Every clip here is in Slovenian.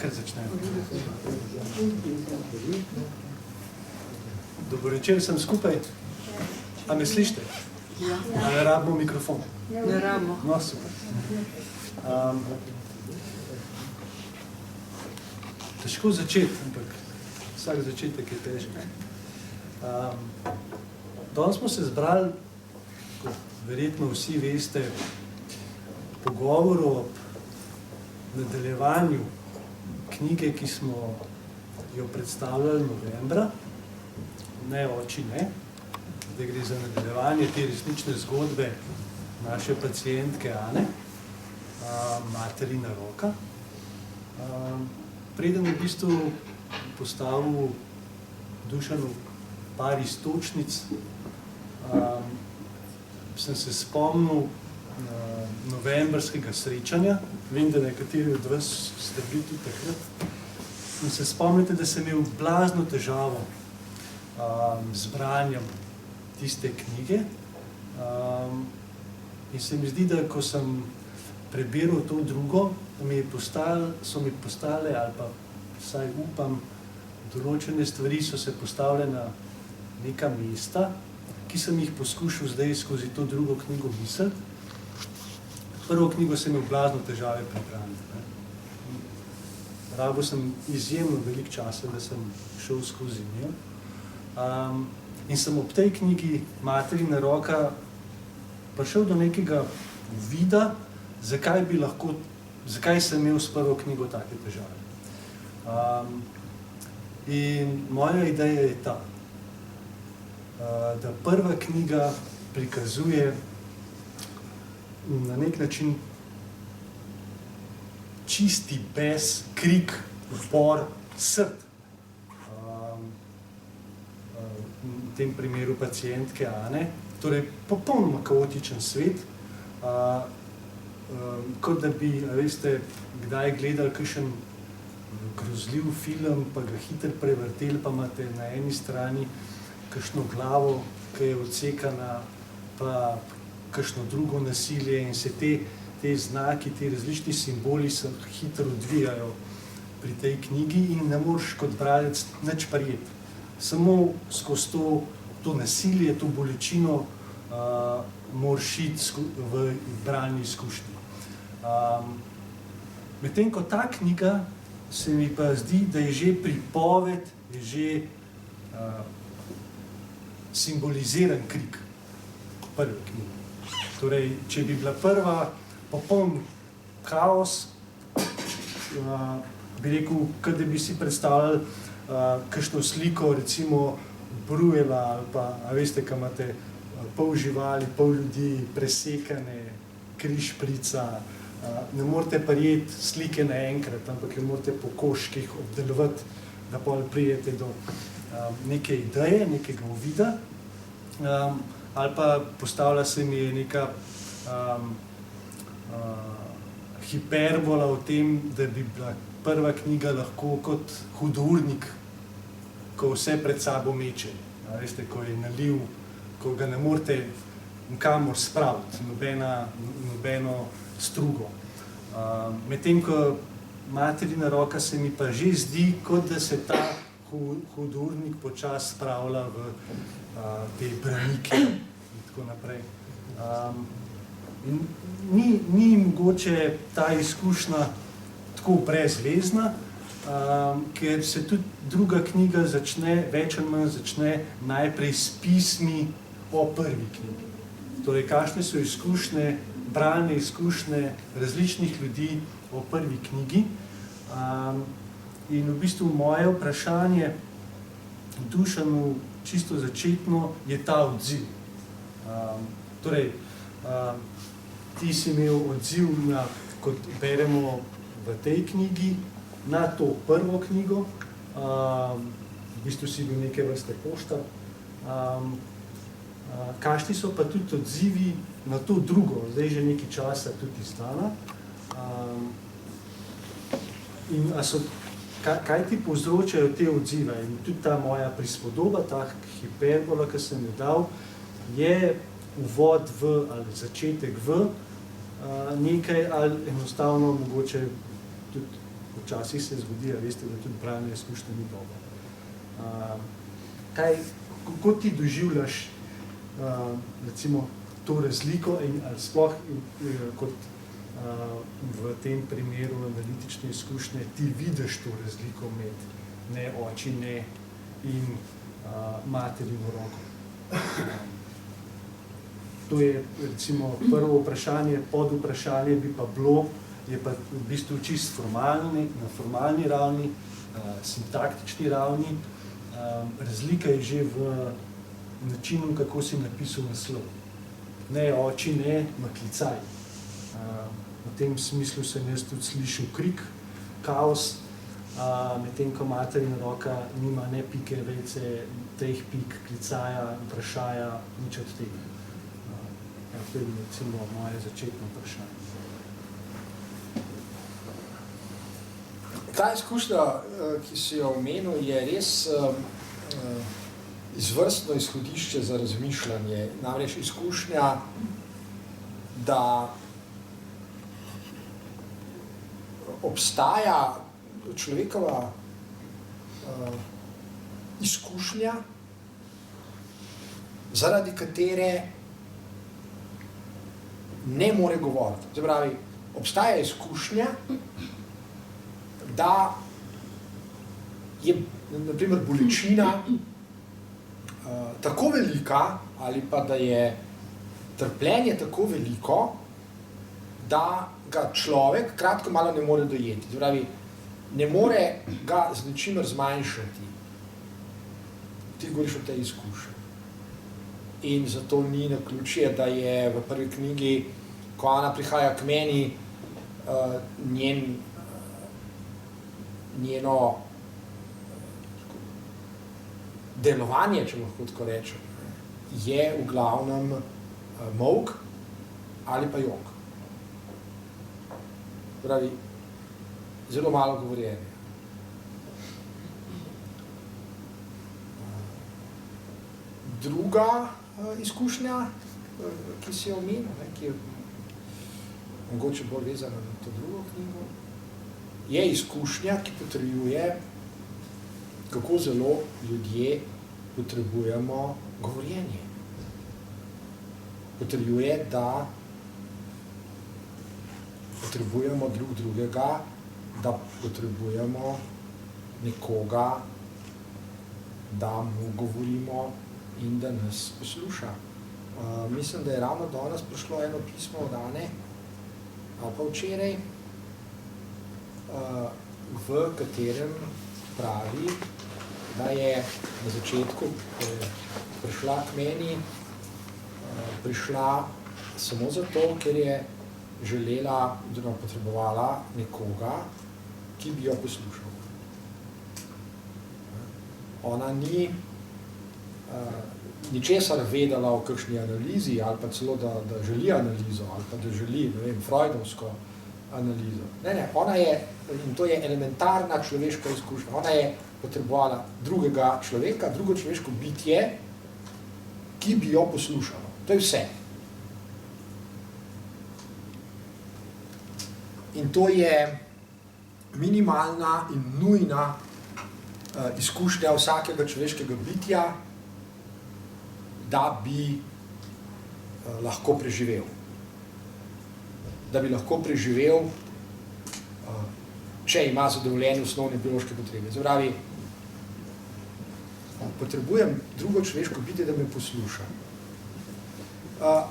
kar začnemo. Dobro večer, sem skupaj. A me slišite? A ne rabimo mikrofon? Ne rabimo. No, super. Težko začeti, ampak vsak začetek je težek. Danes smo se zbrali, kot verjetno vsi veste, pogovoru ob nadaljevanju knjige, ki smo jo predstavljali novembra, Ne oči ne, da gre za nadaljevanje te resnične zgodbe naše pacientke Ane, Materina roka. Preden v bistvu postavil Dušanu par iztočnic, sem se spomnil novembrskega srečanja. Vem, da nekateri od vas ste bili tudi takrat. In se spomnite, da sem imel blazno težavo z branjem tiste knjige. In se mi zdi, da ko sem prebiral to drugo, so mi postale, ali pa vsaj upam, določene stvari so se postavile na neka mesta, ki sem jih poskušal zdaj skozi to drugo knjigo misliti. Prvo knjigo sem imel blazno težave pri branju. Rabil sem izjemno veliko časa, da sem šel skozi njo. In sem ob tej knjigi Materina roka prišel do nekega vida, zakaj sem imel s prvo knjigo take težave. In moja ideja je ta, da prva knjiga prikazuje na nek način čisti bes, krik, upor, srd. V tem primeru pacientke Ane, torej popolnoma kaotičen svet, kot da bi, veste, kdaj gledali kakšen grozljiv film, pa ga hitro prevrteli, pa imate na eni strani kakšno glavo, ki je odsekana, pa kakšno drugo nasilje in se te znaki, te različni simboli se hitro odvijajo pri tej knjigi in ne moreš kot bralec nič prijeti. Samo skozi to nasilje, to bolečino moraš iti v bralni izkušnji. Medtem ko ta knjiga se mi pa zdi, da je že pripoved, je že simboliziran krik prve knjige. Torej, če bi bila prva popoln kaos, bi rekel, kot da bi si predstavljali kakšno sliko, recimo Bruegela, ali pa, veste, kaj imate pol živali, pol ljudi, presekane, kri šprica, ne morete prijeti slike naenkrat, ampak jo morate po koščkih obdelovati, da potem pridete do neke ideje, nekega uvida, ali pa postavlja se mi neka hiperbola o tem, da bi bila prva knjiga lahko kot hudournik, ko vse pred sabo meče. Veste, ko je naliv, ko ga ne morete nikamor spraviti, nobeno strugo. Medtem ko Materina roka se mi pa že zdi, kot da se ta hudournik počasi spravlja v te branike in tako naprej. Ni mogoče ta izkušnja tako brezvezna, ker se tudi druga knjiga več ali manj začne najprej s pismi o prvi knjigi. Torej, kakšne so izkušnje, bralne izkušnje različnih ljudi o prvi knjigi. In v bistvu moje vprašanje Dušanu čisto začetno je ta odziv. Torej, ti si imel odziv na, kot beremo v tej knjigi, na to prvo knjigo, v bistvu si bil neke vrste poštar. Kakšni so pa tudi odzivi na to drugo, zdaj že nekaj časa tudi izdana. In kaj ti povzročajo te odzive? In tudi ta moja prispodoba, ta hiperbola, ki sem jo dal, je uvod v, ali začetek v nekaj, ali enostavno mogoče tudi Včasih se zgodi, veste, da tudi bralna izkušnja ni dobra. Kako ti doživljaš recimo to razliko ali sploh kot v tem primeru analitične izkušnje ti vidiš to razliko med ne oči, ne in materino roko? To je recimo prvo vprašanje, podvprašanje bi pa bilo, je pa v bistvu čist na formalni ravni, sintaktični ravni. Razlika je že v načinu, kako si napisal naslov. Ne oči, ne maklicaj. V tem smislu sem jaz tudi slišal krik, kaos, medtem ko materina roka nima ne pike, vejce, teh pik, klicaja, vprašaja, nič od tega. To je recimo moje začetno vprašanje. Ta izkušnja, ki si jo omenil, je res izvrstno izhodišče za razmišljanje. Namreč izkušnja, da obstaja človekova izkušnja, zaradi katere ne more govoriti. Se pravi, obstaja izkušnja, da je, na primer, bolečina tako velika ali pa da je trpljenje tako veliko, da ga človek kratko malo ne more dojeti. Se pravi, ne more ga z ničimer zmanjšati. Ti govoriš o tej izkušnji. In zato ni naključje, da je v prvi knjigi, ko ona prihaja k meni, njeno delovanje, če lahko tako rečem, je v glavnem molk ali pa jok. Pravi, zelo malo govorjenja. Druga izkušnja, ki si jo omenil, ki je mogoče bolj vezana na to drugo knjigo, je izkušnja, ki potrjuje, kako zelo ljudje potrebujemo govorjenje. Potrjuje, da potrebujemo drug drugega, da potrebujemo nekoga, da mu govorimo in da nas posluša. Mislim, da je ravno danes prišlo eno pismo od Ane, ali pa včeraj, v katerem pravi, da je na začetku prišla k meni, prišla samo zato, ker je želela, oziroma potrebovala nekoga, ki bi jo poslušal. Ona ni ničesar vedela o kakšni analizi, ali pa celo, da želi analizo, ali pa da želi, ne vem, freudovsko analizo. Ne, ona je, in to je elementarna človeška izkušnja, ona je potrebovala drugega človeka, drugo človeško bitje, ki bi jo poslušalo. To je vse. In to je minimalna in nujna izkušnja vsakega človeškega bitja, da bi lahko preživel. Da bi lahko preživel, če ima zadovoljene osnovne biološke potrebe. Pravi, potrebujem drugo človeško bitje, da me posluša.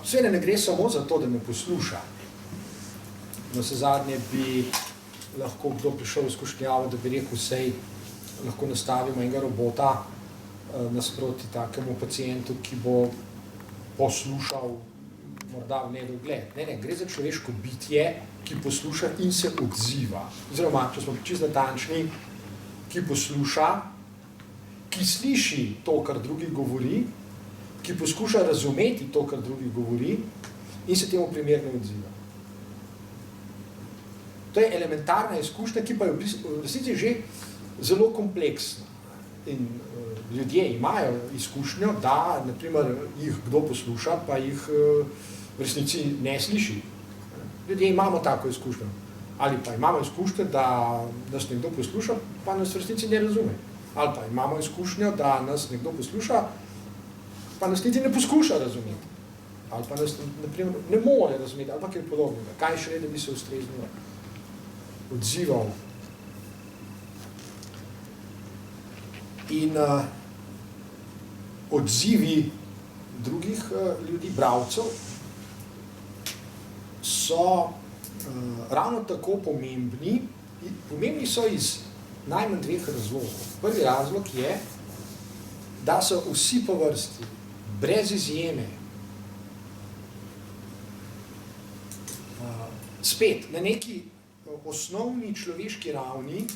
Seveda ne gre samo za to, da me posluša. Navsezadnje bi lahko kdo prišel v izkušnjavo, da bi rekel, sej lahko nastavimo enega robota nasproti takemu pacientu, ki bo poslušal morda v nedogled. Ne, gre za človeško bitje, ki posluša in se odziva. Oziroma, če smo čisto natančni, ki posluša, ki sliši to, kar drugi govori, ki poskuša razumeti to, kar drugi govori in se temu primerno odziva. To je elementarna izkušnja, ki pa je v resnici že zelo kompleksna. In ljudje imajo izkušnjo, da na primer jih kdo posluša, pa jih v resnici ne sliši. Ljudje imamo tako izkušnjo. Ali pa imamo izkušnjo, da nas nekdo posluša, pa nas v resnici ne razume. Ali pa imamo izkušnjo, da nas nekdo posluša, pa nas niti ne poskuša razumeti. Ali pa nas naprimer, ne more razumeti, ali pa kaj podobnega. Kaj še da bi se ustrezno odzival. In odzivi drugih ljudi, bralcev, so ravno tako pomembni. Pomembni so iz najmanj dveh razlogov. Prvi razlog je, da so vsi po vrsti, brez izjeme, spet na neki osnovni človeški ravni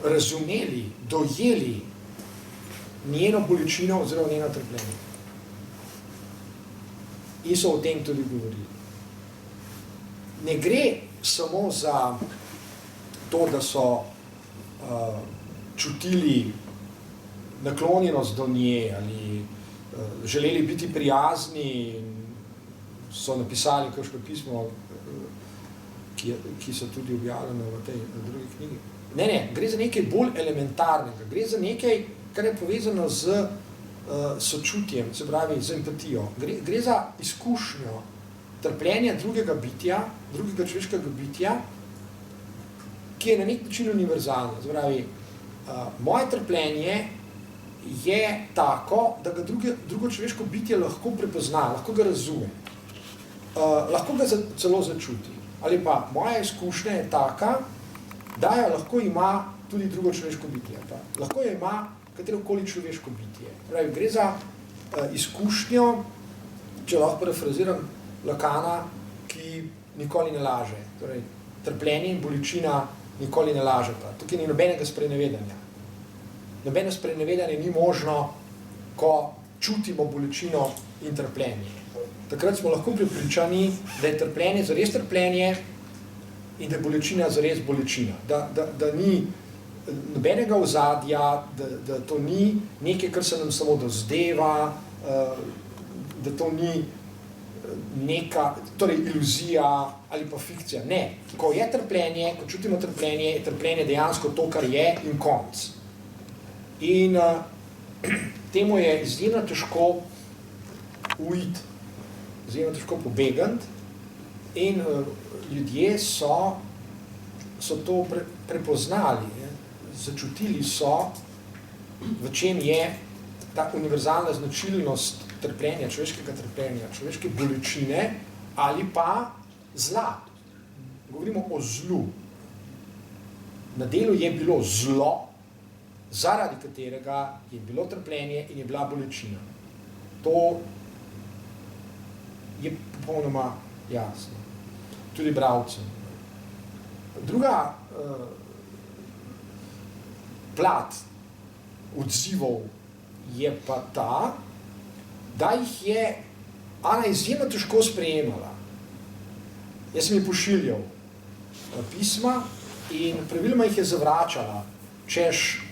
razumeli, dojeli njeno bolečino oziroma njeno trpljenje. In so o tem tudi govorili. Ne gre samo za to, da so čutili naklonjenost do nje ali želeli biti prijazni, so napisali kakšno pismo, ki so tudi objavljeno v tej drugi knjigi. Ne, gre za nekaj bolj elementarnega, gre za nekaj, kar je povezano z sočutjem, se pravi z empatijo. Gre za izkušnjo trpljenja drugega bitja, drugega človeškega bitja, ki je na nek način univerzalno. Se pravi, moje trpljenje je tako, da ga drugo človeško bitje lahko prepozna, lahko ga razume, lahko ga celo začuti. Ali pa moja izkušnja je taka, da jo lahko ima tudi drugo človeško bitje. Lahko jo ima katerokoli človeško bitje. Pravi, gre za izkušnjo, če lahko parafraziram Lacana, ki nikoli ne laže. Torej, trpljenje in bolečina nikoli ne lažeta. Tukaj ni nobenega sprenevedanja. Nobeno sprenevedanje ni možno, ko čutimo bolečino in trpljenje. Takrat smo lahko prepričani, da je trpljenje zares trpljenje in da je bolečina zares bolečina. Da ni nobenega ozadja, da to ni nekaj, kar se nam samo dozdeva, da to ni neka, torej iluzija ali pa fikcija. Ne. Ko je trpljenje, ko čutimo trpljenje, je trpljenje dejansko to, kar je in konc. In temu je izjemno težko uiti, izjemno težko pobegati in ljudje so to prepoznali, začutili so, v čem je ta univerzalna značilnost trpljenja, človeškega trpljenja, človeške bolečine ali pa zla. Govorimo o zlu. Na delu je bilo zlo, zaradi katerega je bilo trpljenje in je bila bolečina. To je popolnoma jasno. Tudi bralcem. Druga plat odzivov je pa ta, da jih je Ana izjemno težko sprejemala. Jaz sem ji pošiljal pisma in praviloma jih je zavračala, češ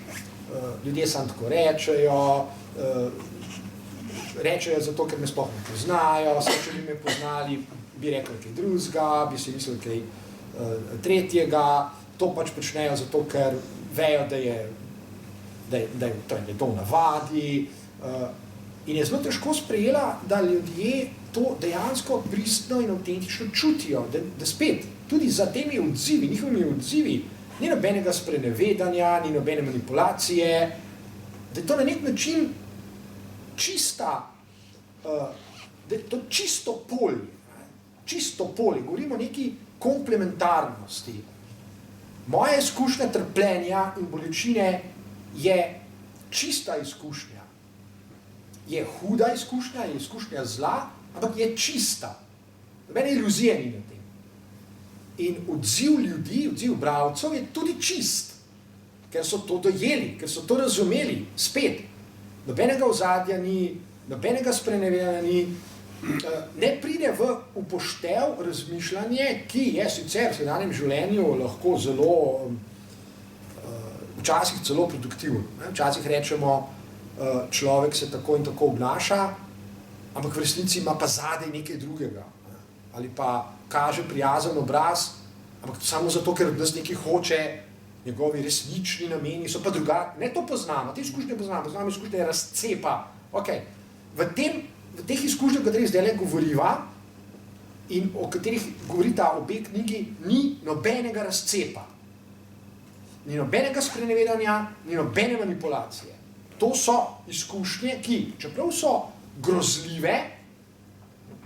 ljudje samo tako rečejo zato, ker me sploh ne poznajo, če bi me poznali, bi rekli kaj drugega, bi si mislili kaj tretjega, to pač počnejo zato, ker vejo, da je to v navadi. In je zelo težko sprejela, da ljudje to dejansko pristno in avtentično čutijo, da spet, tudi za temi odzivi, njihovimi odzivi, ni nobenega sprenevedanja, ni nobene manipulacije, da je to na nek način čista, da je to čisto polje, govorimo o neki komplementarnosti. Moja izkušnja trpljenja in bolečine je čista izkušnja. Je huda izkušnja, je izkušnja zla, ampak je čista. Nobene iluzije ni na tem. In odziv ljudi, odziv bralcev je tudi čist, ker so to dojeli, ker so to razumeli. Spet, nobenega ozadja ni, nobenega sprenevedanja ni, ne pride v upoštev razmišljanje, ki je sicer v sedanjem življenju lahko zelo, včasih celo produktivno. Včasih rečemo, človek se tako in tako obnaša, ampak v resnici ima pa zadaj nekaj drugega. Ali pa kaže prijazen obraz, ampak samo zato, ker od nas nekaj hoče, njegovi resnični nameni so pa drugačni. Ne to poznamo, te izkušnje poznamo izkušnje razcepa. Okay. V teh izkušnjah, o katerih zdaj govoriva in o katerih govorita obe knjigi, ni nobenega razcepa. Ni nobenega sprenevedanja, ni nobene manipulacije. To so izkušnje, ki, čeprav so grozljive,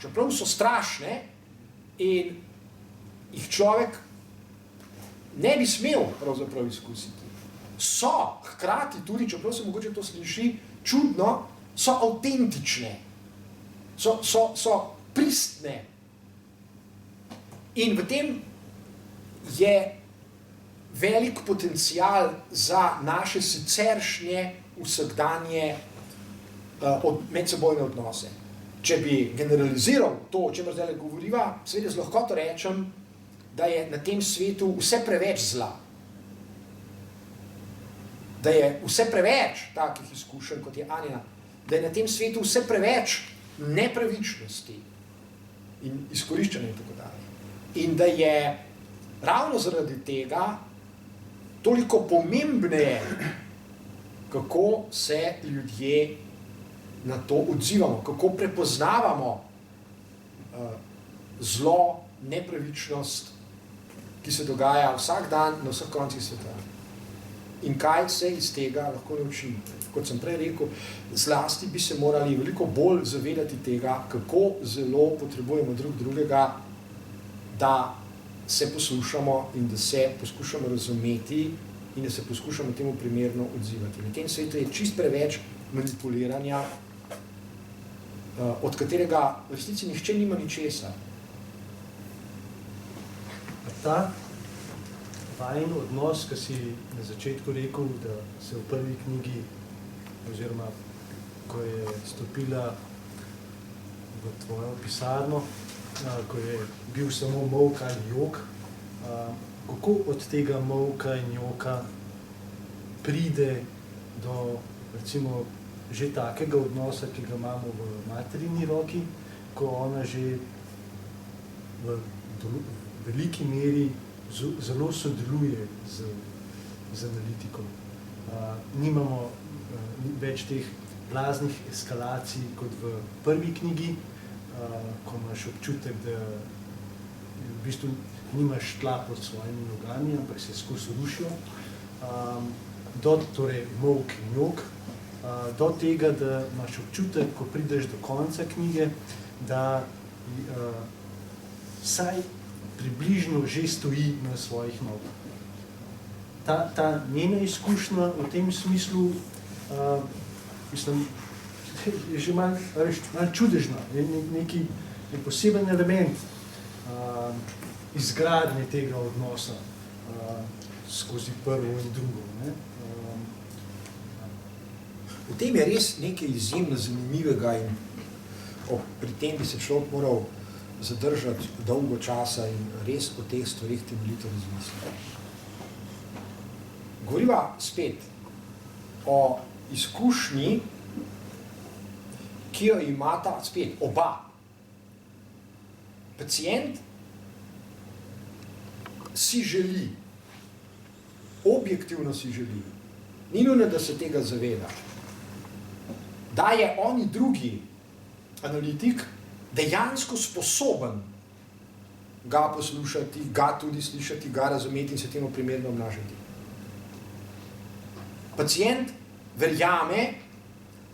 čeprav so strašne in jih človek ne bi smel pravzaprav izkusiti. So hkrati tudi, čeprav se mogoče to sliši čudno, so avtentične, so pristne. In v tem je velik potencial za naše siceršnje vsakdanje medsebojne odnose. Če bi generaliziral to, o čemer zdaj govoriva, seveda z lahkoto rečem, da je na tem svetu vse preveč zla. Da je vse preveč takih izkušenj, kot je Anina. Da je na tem svetu vse preveč nepravičnosti in izkoriščanja in tako dalje. In da je ravno zaradi tega toliko pomembneje, kako se ljudje na to odzivamo, kako prepoznavamo zlo, nepravičnost, ki se dogaja vsak dan na vseh koncih sveta. In kaj se iz tega lahko naučimo. Kot sem prej rekel, zlasti bi se morali veliko bolj zavedati tega, kako zelo potrebujemo drug drugega, da se poslušamo in da se poskušamo razumeti in da se poskušamo temu primerno odzivati. Na tem svetu je čist preveč manipuliranja, od katerega v resnici nihče nima ničesar. Ta vajen odnos, ki si na začetku rekel, da se v prvi knjigi, oziroma ko je stopila v tvojo pisarno, ko je bil samo molk ali jok, kako od tega molka in joka pride do, recimo, že takega odnosa, ki ga imamo v materini roki, ko ona že v veliki meri zelo sodeluje z analitikom. Nimamo več teh blaznih eskalacij kot v prvi knjigi, ko imaš občutek, da v bistvu nimaš tla pod svojimi nogami, ampak se skozi rušijo. Torej molk in jok, do tega, da imaš občutek, ko prideš do konca knjige, da vsaj približno že stoji na svojih nogah. Ta njena izkušnja v tem smislu, mislim, je že malo čudežna, je neki poseben element izgradnje tega odnosa skozi prvo in drugo. V tem je res nekaj izjemno zanimivega in pri tem bi se človek moral zadržati dolgo časa in res o teh stvarih temeljito razmisliti. Govoriva spet o izkušnji, ki jo imata spet oba. Pacient si želi, objektivno si želi, ni nujno, da se tega zaveda, da je oni drugi analitik dejansko sposoben ga poslušati, ga tudi slišati, ga razumeti in se temu primerno obnašati. Pacient verjame,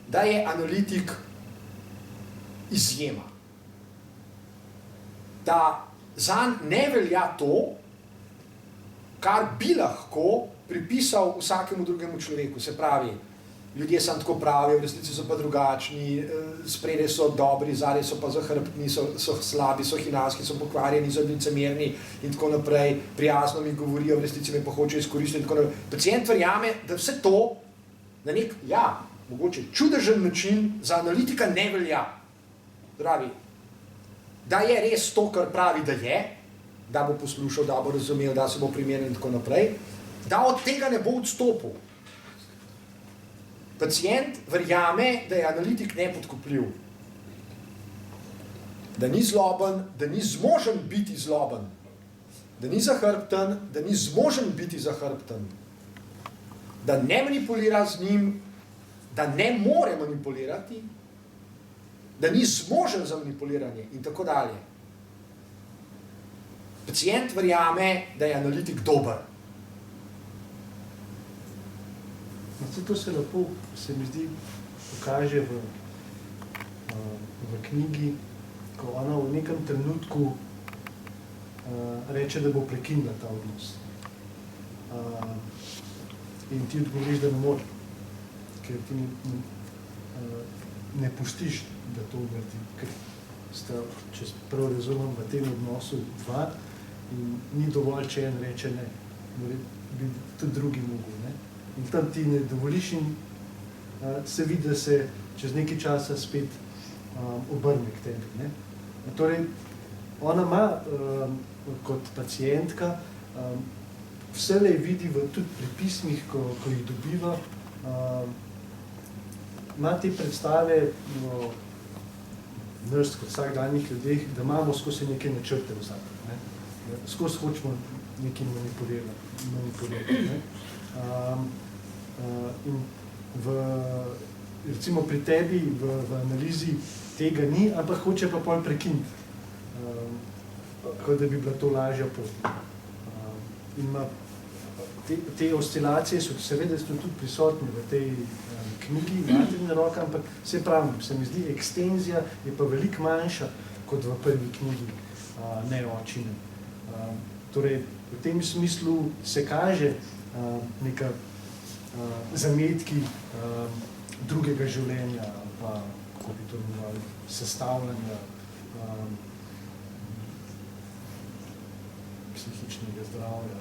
da je analitik izjema. Da zanj ne velja to, kar bi lahko pripisal vsakemu drugemu človeku. Se pravi, ljudje samo tako pravijo, v resnici so pa drugačni, spredaj so dobri, zadaj so pa zahrbtni, so slabi, so hinavski, so pokvarjeni, so licemerni in tako naprej, prijazno mi govorijo, v resnici me pa hočejo izkoristiti in tako naprej. Pacient verjame, da vse to na nek, mogoče čudežen način za analitika ne velja. Pravi, da je res to, kar pravi, da je, da bo poslušal, da bo razumel, da se bo primeren in tako naprej, da od tega ne bo odstopil. Pacient verjame, da je analitik nepodkupljiv. da ni zloben, da ni zmožen biti zloben, da ni zahrbten, da ni zmožen biti zahrbten, da ne manipulira z njim, da ne more manipulirati, da ni zmožen za manipuliranje in tako dalje. Pacient verjame, da je analitik dober. To se lepo, se mi zdi, pokaže v knjigi, ko ona v nekem trenutku reče, da bo prekinila ta odnos. In ti odgovoriš, da ne more, ker ti ne pustiš, da to naredi, ker sta, če prav razumem, v tem odnosu dva in ni dovolj, če en reče ne, bi tudi drugi mogel, ne. In tam ti ne dovoliš in se vidi, da se čez nekaj časa spet obrne k tebi, ne. Torej, ona ima kot pacientka vselej vidi tudi pri pismih, ko jih dobiva, ima te predstave o nas kot vsakdanjih ljudeh, da imamo skozi neke načrte v zadnji, ne. Skozi hočemo nekaj manipulirati, ne. In recimo pri tebi v analizi tega ni, ampak hoče pa pol prekiniti, kot da bi bila to lažja pot. In te oscilacije so seveda tudi prisotne v tej knjigi, Materina roka, ampak se pravim, se mi zdi, ekstenzija je pa veliko manjša kot v prvi knjigi Ne očine. Torej, v tem smislu se kaže neka zametki drugega življenja, pa, kako bi to imenovali, sestavljanja psihičnega zdravja,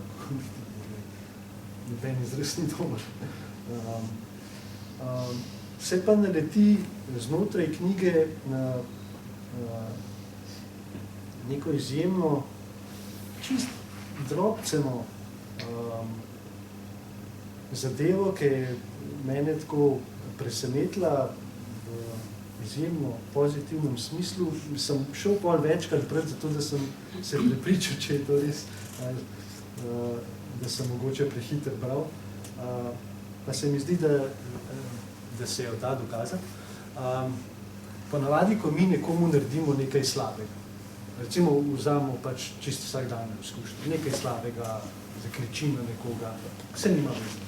noben izraz ni dober. Se pa naleti znotraj knjige na neko izjemno, čist drobceno zadevo, ki je mene tako presenetila v izjemno pozitivnem smislu. Sem šel pol večkrat pred, zato da sem se prepričal, če je to res, da sem mogoče prehiter bral. Pa se mi zdi, da se jo da dokazati. Ponavadi, ko mi nekomu naredimo nekaj slabega, recimo vzamemo pač čisto vsakdanje izkušnje, nekaj slabega, zakričim na nekoga, vse nima veze.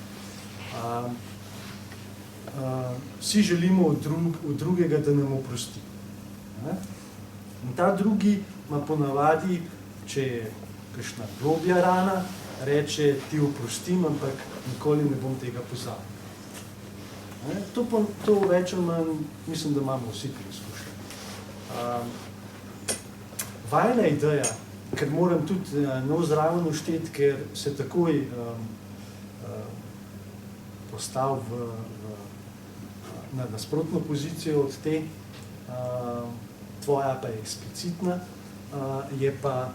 Vsi želimo od drugega, da nam oprosti. In ta drugi ima ponavadi, če je kakšna globja rana, reče, ti oprostim, ampak nikoli ne bom tega pozabil. To več ali manj, mislim, da imamo vsi preizkušnje. Vajna ideja, ker moram tudi nov zraven ušteti, ker se takoj postavil na nasprotno pozicijo od te, tvoja pa je eksplicitna, je pa,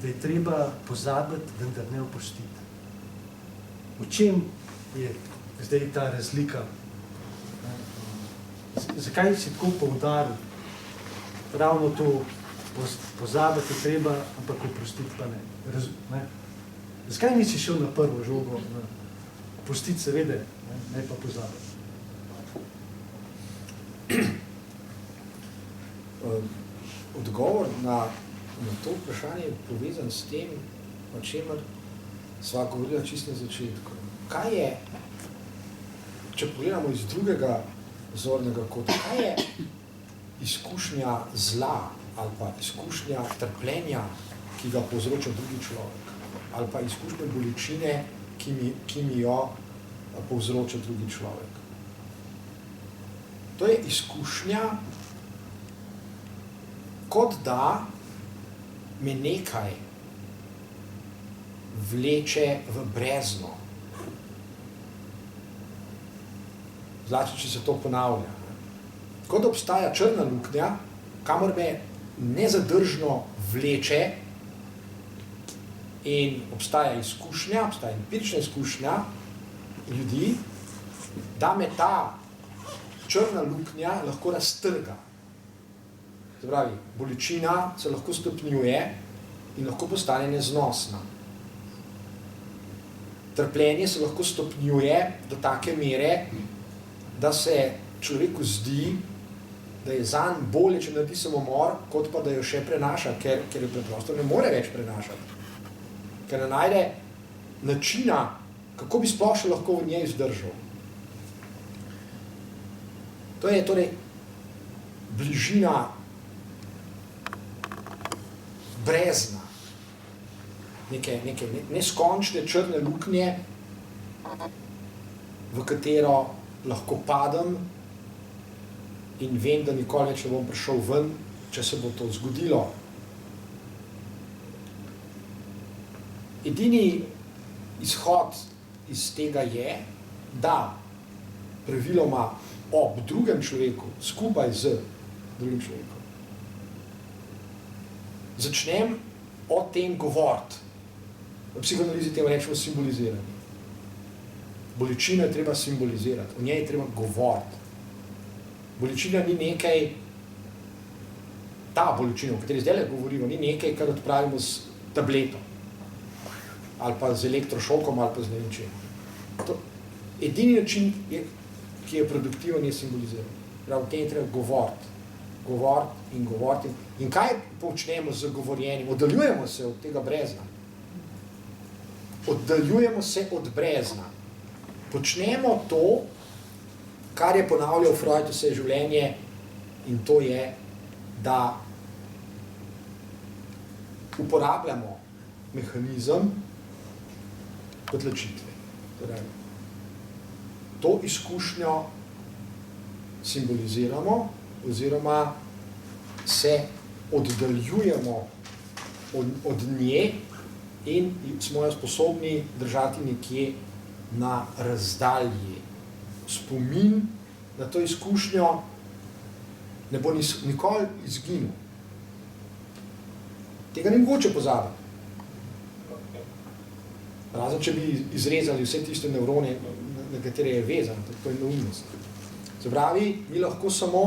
da je treba pozabiti, vendar ne oprostiti. V čem je zdaj ta razlika? Zakaj si tako poudaril? Ravno to, pozabiti je treba, ampak oprostiti pa ne. Zakaj nisi šel na prvo žogo? Oprostiti seveda, ne pa pozabiti. Odgovor na to vprašanje je povezan s tem, o čemer sva govorila čisto na začetku. Kaj je, če pogledamo iz drugega zornega kota, kaj je izkušnja zla ali pa izkušnja trpljenja, ki ga povzroča drugi človek, ali pa izkušnja bolečine, ki mi jo povzroča drugi človek. To je izkušnja, kot da me nekaj vleče v brezno. Zlasti, če se to ponavlja. Kot obstaja črna luknja, kamor me nezadržno vleče in obstaja izkušnja, obstaja empirična izkušnja ljudi, da me ta črna luknja lahko raztrga. Se pravi, bolečina se lahko stopnjuje in lahko postane neznosna. Trpljenje se lahko stopnjuje do take mere, da se človeku zdi, da je zanj bolje, če naredi samomor, kot pa da jo še prenaša, ker jo preprosto ne more več prenašati. Ker ne najde načina, kako bi sploh še lahko v njej zdržal. To je torej bližina brezna, neke neskončne črne luknje, v katero lahko padem in vem, da nikoli več ne bom prišel ven, če se bo to zgodilo. Edini izhod iz tega je, da praviloma ob drugem človeku, skupaj z drugim človekom, začnem o tem govoriti. V psihoanalizi temu rečemo simboliziranje. Bolečino je treba simbolizirati, o njej je treba govoriti. Bolečina ni nekaj, ta bolečina, o kateri zdaj govorimo, ni nekaj, kar odpravimo z tableto, ali pa z elektrošokom, ali pa z ne vem čem. Edini način, ki je produktiven, je simboliziranje. Prav, o tem je treba govoriti. Govoriti in govoriti. In kaj počnemo z govorjenjem? Oddaljujemo se od tega brezna. Oddaljujemo se od brezna. Počnemo to, kar je ponavljal Freud vse življenje, in to je, da uporabljamo mehanizem potlačitve. Torej, to izkušnjo simboliziramo oziroma se oddaljujemo od nje in smo jo sposobni držati nekje na razdalji. Spomin na to izkušnjo ne bo nikoli izginil. Tega ni mogoče pozabiti. Razen, če bi izrezali vse tiste nevrone, na katere je vezan, to je neumnost. Se pravi, mi lahko samo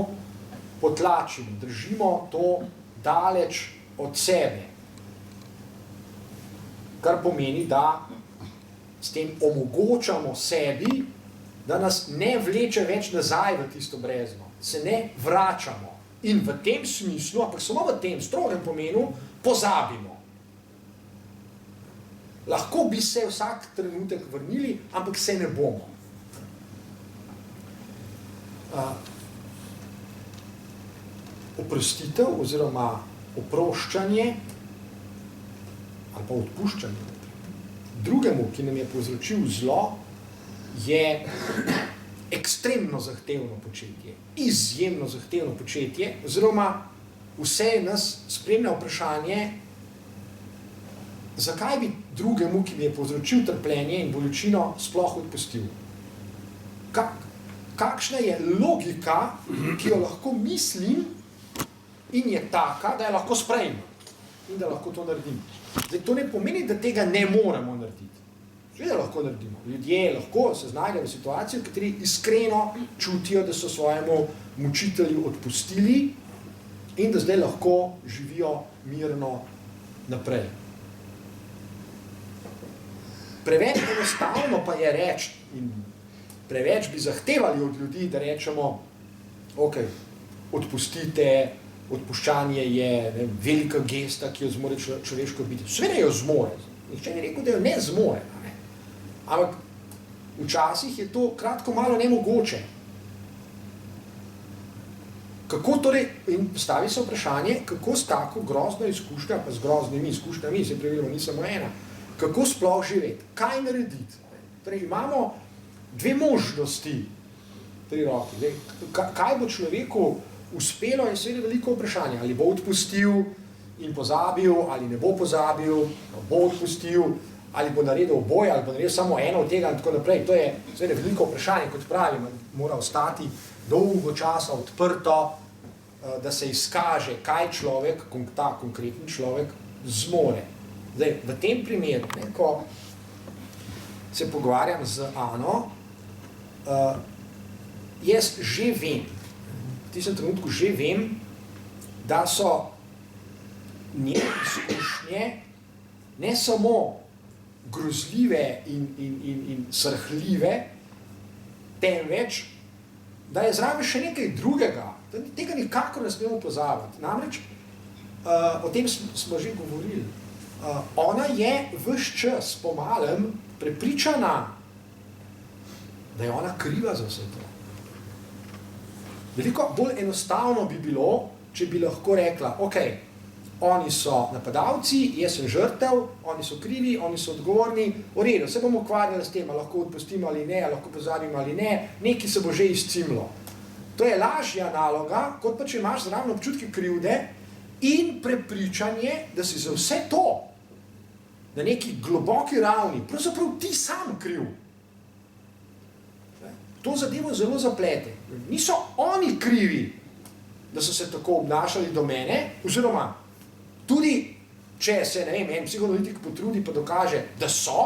potlačimo, držimo to daleč od sebe, kar pomeni, da s tem omogočamo sebi, da nas ne vleče več nazaj v tisto brezno, se ne vračamo in v tem smislu, ampak samo v tem strogem pomenu, pozabimo. Lahko bi se vsak trenutek vrnili, ampak se ne bomo. Oprostitev oziroma oproščanje ali pa odpuščanje drugemu, ki nam je povzročil zlo, je ekstremno zahtevno početje, izjemno zahtevno početje, oziroma vse nas spremlja vprašanje, zakaj bi drugemu, ki mi je povzročil trpljenje in bolečino, sploh odpustil. Kakšna je logika, ki jo lahko mislim in je taka, da jo lahko sprejmem in da lahko to naredim. Zdaj, to ne pomeni, da tega ne moramo narediti. Seveda lahko naredimo. Ljudje lahko se znajdejo v situaciji, v kateri iskreno čutijo, da so svojemu mučitelju odpustili in da zdaj lahko živijo mirno naprej. Preveč enostavno pa je reči in preveč bi zahtevali od ljudi, da rečemo, ok, odpustite, odpuščanje je velika gesta, ki jo zmore človeško biti. Seveda jo zmore. Nihče ni rekel, da jo ne zmore. Ne? Ampak včasih je to kratko malo nemogoče. Kako torej, in postavi se vprašanje, kako s tako grozno izkušnjo, pa z groznimi izkušnjami, se pravilno ni samo ena, kako sploh živeti, kaj narediti. Torej, imamo dve možnosti pri roki. Kaj bo človeku uspelo, je seveda veliko vprašanje. Ali bo odpustil in pozabil, ali ne bo pozabil, bo odpustil, ali bo naredil oboje, ali bo naredil samo eno od tega in tako naprej. To je seveda veliko vprašanje, kot pravim, mora ostati dolgo časa odprto, da se izkaže, kaj človek, ta konkreten človek, zmore. Zdaj, v tem primeru, ko se pogovarjam z Ano, jaz že vem, v tistem trenutku že vem, da so njene izkušnje ne samo grozljive in srhljive, temveč, da je zraven še nekaj drugega. Tega nikakor ne smemo pozabiti. Namreč, o tem smo že govorili, ona je ves čas po malem prepričana, da je ona kriva za vse to. Veliko bolj enostavno bi bilo, če bi lahko rekla, ok, oni so napadalci, jaz sem žrtev, oni so krivi, oni so odgovorni, v redu, se bomo ukvarjali s tem, lahko odpustimo ali ne, lahko pozabimo ali ne, nekaj se bo že izcimlo. To je lažja naloga, kot pa če imaš zraven občutke krivde in prepričanje, da si za vse to na neki globoki ravni, pravzaprav ti sam kriv. To zadevo zelo zaplete. Niso oni krivi, da so se tako obnašali do mene, oziroma tudi, če se, ne vem, en psihoanalitik potrudi pa dokaže, da so,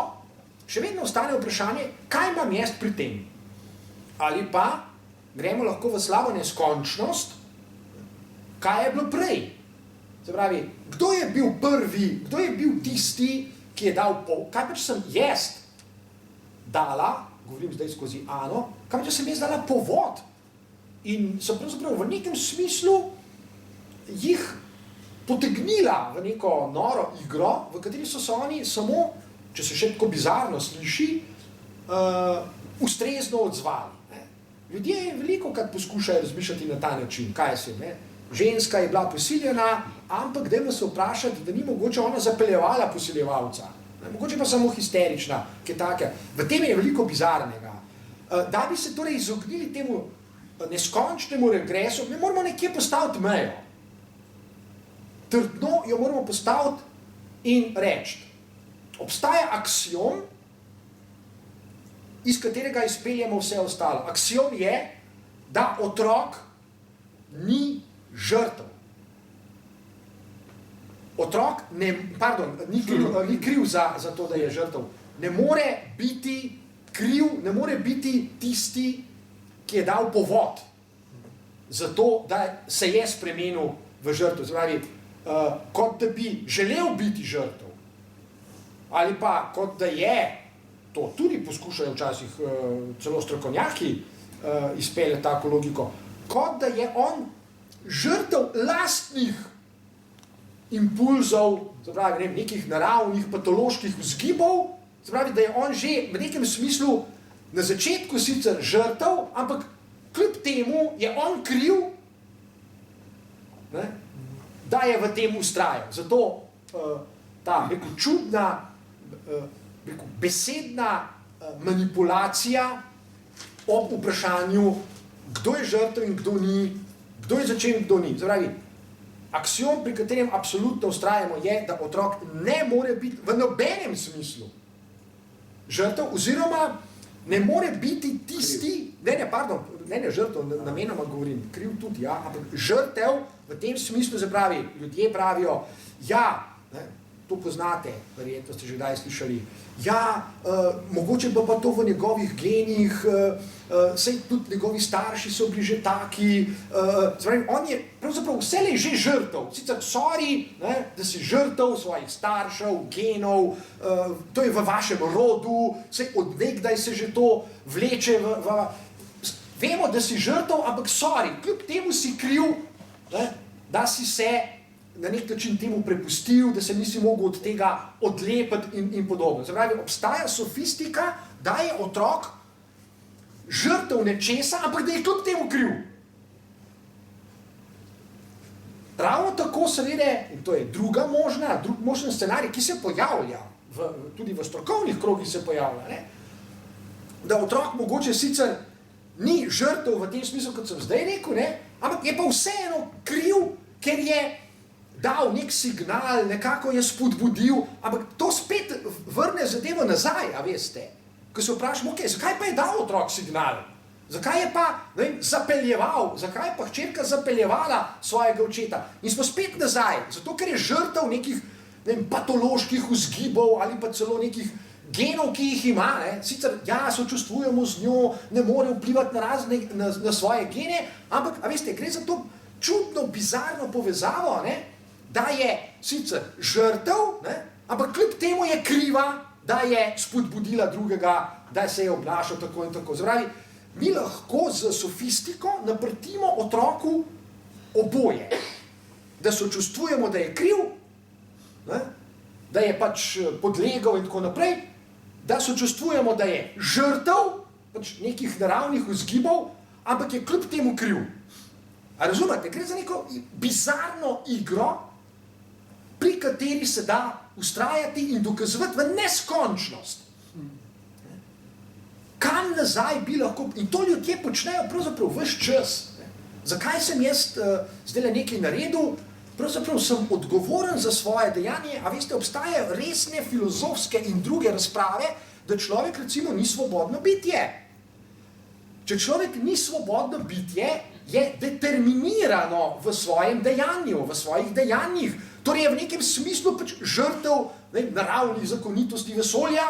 še vedno ostane vprašanje, kaj imam jaz pri tem. Ali pa gremo lahko v slabo neskončnost, kaj je bilo prej. Se pravi, kdo je bil prvi, kdo je bil tisti, ki je dal kaj pa če sem jaz dala, govorim zdaj skozi Ano, kaj pa če sem jaz dala povod in so pravzaprav v nekem smislu jih potegnila v neko noro igro, v kateri so se oni samo, če se še tako bizarno sliši, ustrezno odzvali. Ljudje veliko krat poskušajo razmišljati na ta način, kaj se, ne? Ženska je bila posiljena, ampak dajmo se vprašati, da ni mogoče ona zapeljevala posiljevalca. Mogoče pa samo histerična, ki je taka. V tem je veliko bizarnega. Da bi se torej izognili temu neskončnemu regresu, mi moramo nekje postaviti mejo. Trdno jo moramo postaviti in reči. Obstaja aksiom, iz katerega izpeljemo vse ostalo. Aksiom je, da otrok ni žrtev. Otrok ni kriv za to, da je žrtev. Ne more biti kriv, ne more biti tisti, ki je dal povod za to, da se je spremenil v žrtev. Zdravi, kot da bi želel biti žrtev. Ali pa kot da je, to tudi poskušajo včasih celo strokovnjaki izpeljati tako logiko, kot da je on žrtev lastnih impulzov, zapravi, nekih naravnih, patoloških vzgibov, zapravi, da je on že v nekem smislu na začetku sicer žrtev, ampak kljub temu je on kriv, ne, da je v tem ustrajal. Zato ta čudna besedna manipulacija ob vprašanju, kdo je žrtev in kdo ni, kdo je začel in kdo ni. Zapravi, aksiom, pri katerem absolutno ustrajamo, je, da otrok ne more biti v nobenem smislu žrtev, oziroma ne more biti tisti, ne žrtev, namenoma govorim, kriv tudi, ja, ampak žrtev v tem smislu, zapravi, ljudje pravijo, ja, ne, to poznate, verjetno ste že kdaj slišali, ja, mogoče pa to v njegovih genih, saj tudi njegovi starši so bili že taki, zapravi, on je pravzaprav vselej že žrtev, sicer sorry, ne, da si žrtev svojih staršev, genov, to je v vašem rodu, saj od nekdaj se že to vleče vemo, da si žrtev, ampak sorry, kljub temu si kriv, ne, da si se na nek način temu prepustil, da se nisi mogel od tega odlepiti in podobno. Zapravi, obstaja sofistika, da je otrok žrtev nečesa, ampak da je kljub temu kriv. Ravno tako seveda, in to je drug možen scenarij, ki se pojavlja, tudi v strokovnih krogih se pojavlja, ne? Da otrok mogoče sicer ni žrtev v tem smislu, kot sem zdaj rekel, ne? Ampak je pa vseeno kriv, ker je dal nek signal, nekako je spodbudil, ampak to spet vrne zadevo nazaj, a veste. Ko se vprašamo, ok, zakaj pa je dal otrok signal? Zakaj je pa, ne vem, zapeljeval, zakaj je pa hčerka zapeljevala svojega očeta? In smo spet nazaj, zato ker je žrtev nekih, ne vem, patoloških vzgibov ali pa celo nekih genov, ki jih ima, ne? Sicer ja, sočustvujemo z njo, ne more vplivati na svoje gene, ampak, a veste, gre za to čudno, bizarno povezavo, ne, da je sicer žrtev, ne, ampak kljub temu je kriva, da je spodbudila drugega, da se je obnašal tako in tako. Zbravi, mi lahko z sofistiko naprtimo otroku oboje, da sočustvujemo, da je kriv, ne, da je pač podlegal in tako naprej, da sočustvujemo, da je žrtev pač nekih naravnih vzgibov, ampak je kljub temu kriv. A razumete, gre za neko bizarno igro, pri kateri se da ustrajati in dokazovati v neskončnost. Kam nazaj bi lahko, in to ljudje počnejo pravzaprav ves čas. Zakaj sem jaz zdaj nekaj naredil? Pravzaprav sem odgovoren za svoje dejanje, a veste, obstajajo resne filozofske in druge razprave, da človek recimo ni svobodno bitje. Če človek ni svobodno bitje, je determinirano v svojem dejanju, v svojih dejanjih. Torej je v nekem smislu pač žrtev naravnih zakonitosti vesolja,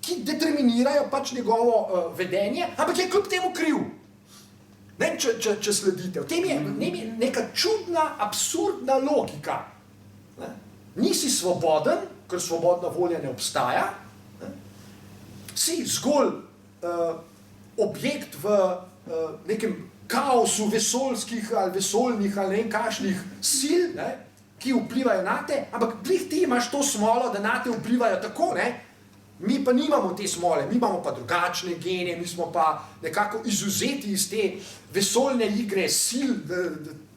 ki determinirajo pač njegovo vedenje, ampak je kljub temu kriv. Ne, če sledite. V tem je neka čudna, absurdna logika. Ne? Nisi svoboden, ker svobodna volja ne obstaja. Ne? Si zgolj objekt v nekem kaosu vesoljskih ali vesoljnih ali ne vem kakšnih sil, ne? Ki vplivajo na te, ampak glih ti imaš to smolo, da na te vplivajo tako, ne? Mi pa nimamo te smole, mi imamo pa drugačne gene, mi smo pa nekako izuzeti iz te vesoljne igre sil,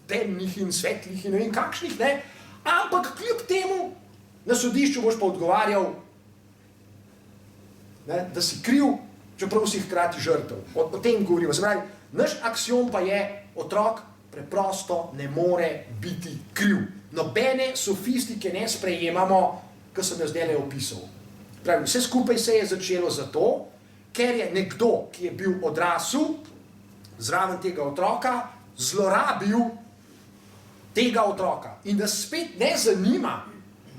temnih in svetlih in ne vem kakšnih, ne? Ampak kljub temu na sodišču boš pa odgovarjal, ne, da si kriv, čeprav si hkrati žrtev. O tem govorimo. Se pravi, naš aksiom pa je, otrok preprosto ne more biti kriv. Nobene sofistike ne sprejemamo, kar sem jo zdaj opisal. Pravi, vse skupaj se je začelo zato, ker je nekdo, ki je bil odrasel, zraven tega otroka, zlorabil tega otroka. In da spet ne zanima,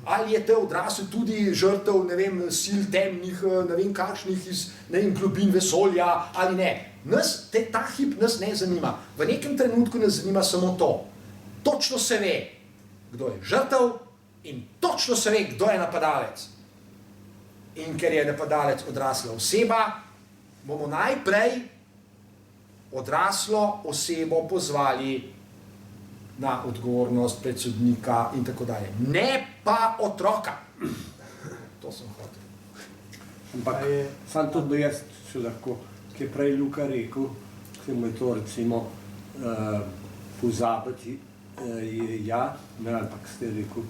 ali je te odrasel tudi žrtev, ne vem, sil temnih, ne vem kakšnih iz, ne vem, globin vesolja, ali ne. Ta hip nas ne zanima. V nekem trenutku nas zanima samo to. Točno se ve, kdo je žrtev in točno se ve, kdo je napadalec. In ker je napadalec odrasla oseba, bomo najprej odraslo osebo pozvali na odgovornost pred sodnika in tako dalje. Ne pa otroka. To sem hotel. Ampak sam tudi jaz še lahko, ki je prej Luka rekel, ki mu je to recimo pozabiti, ja, ne, ampak ste rekel,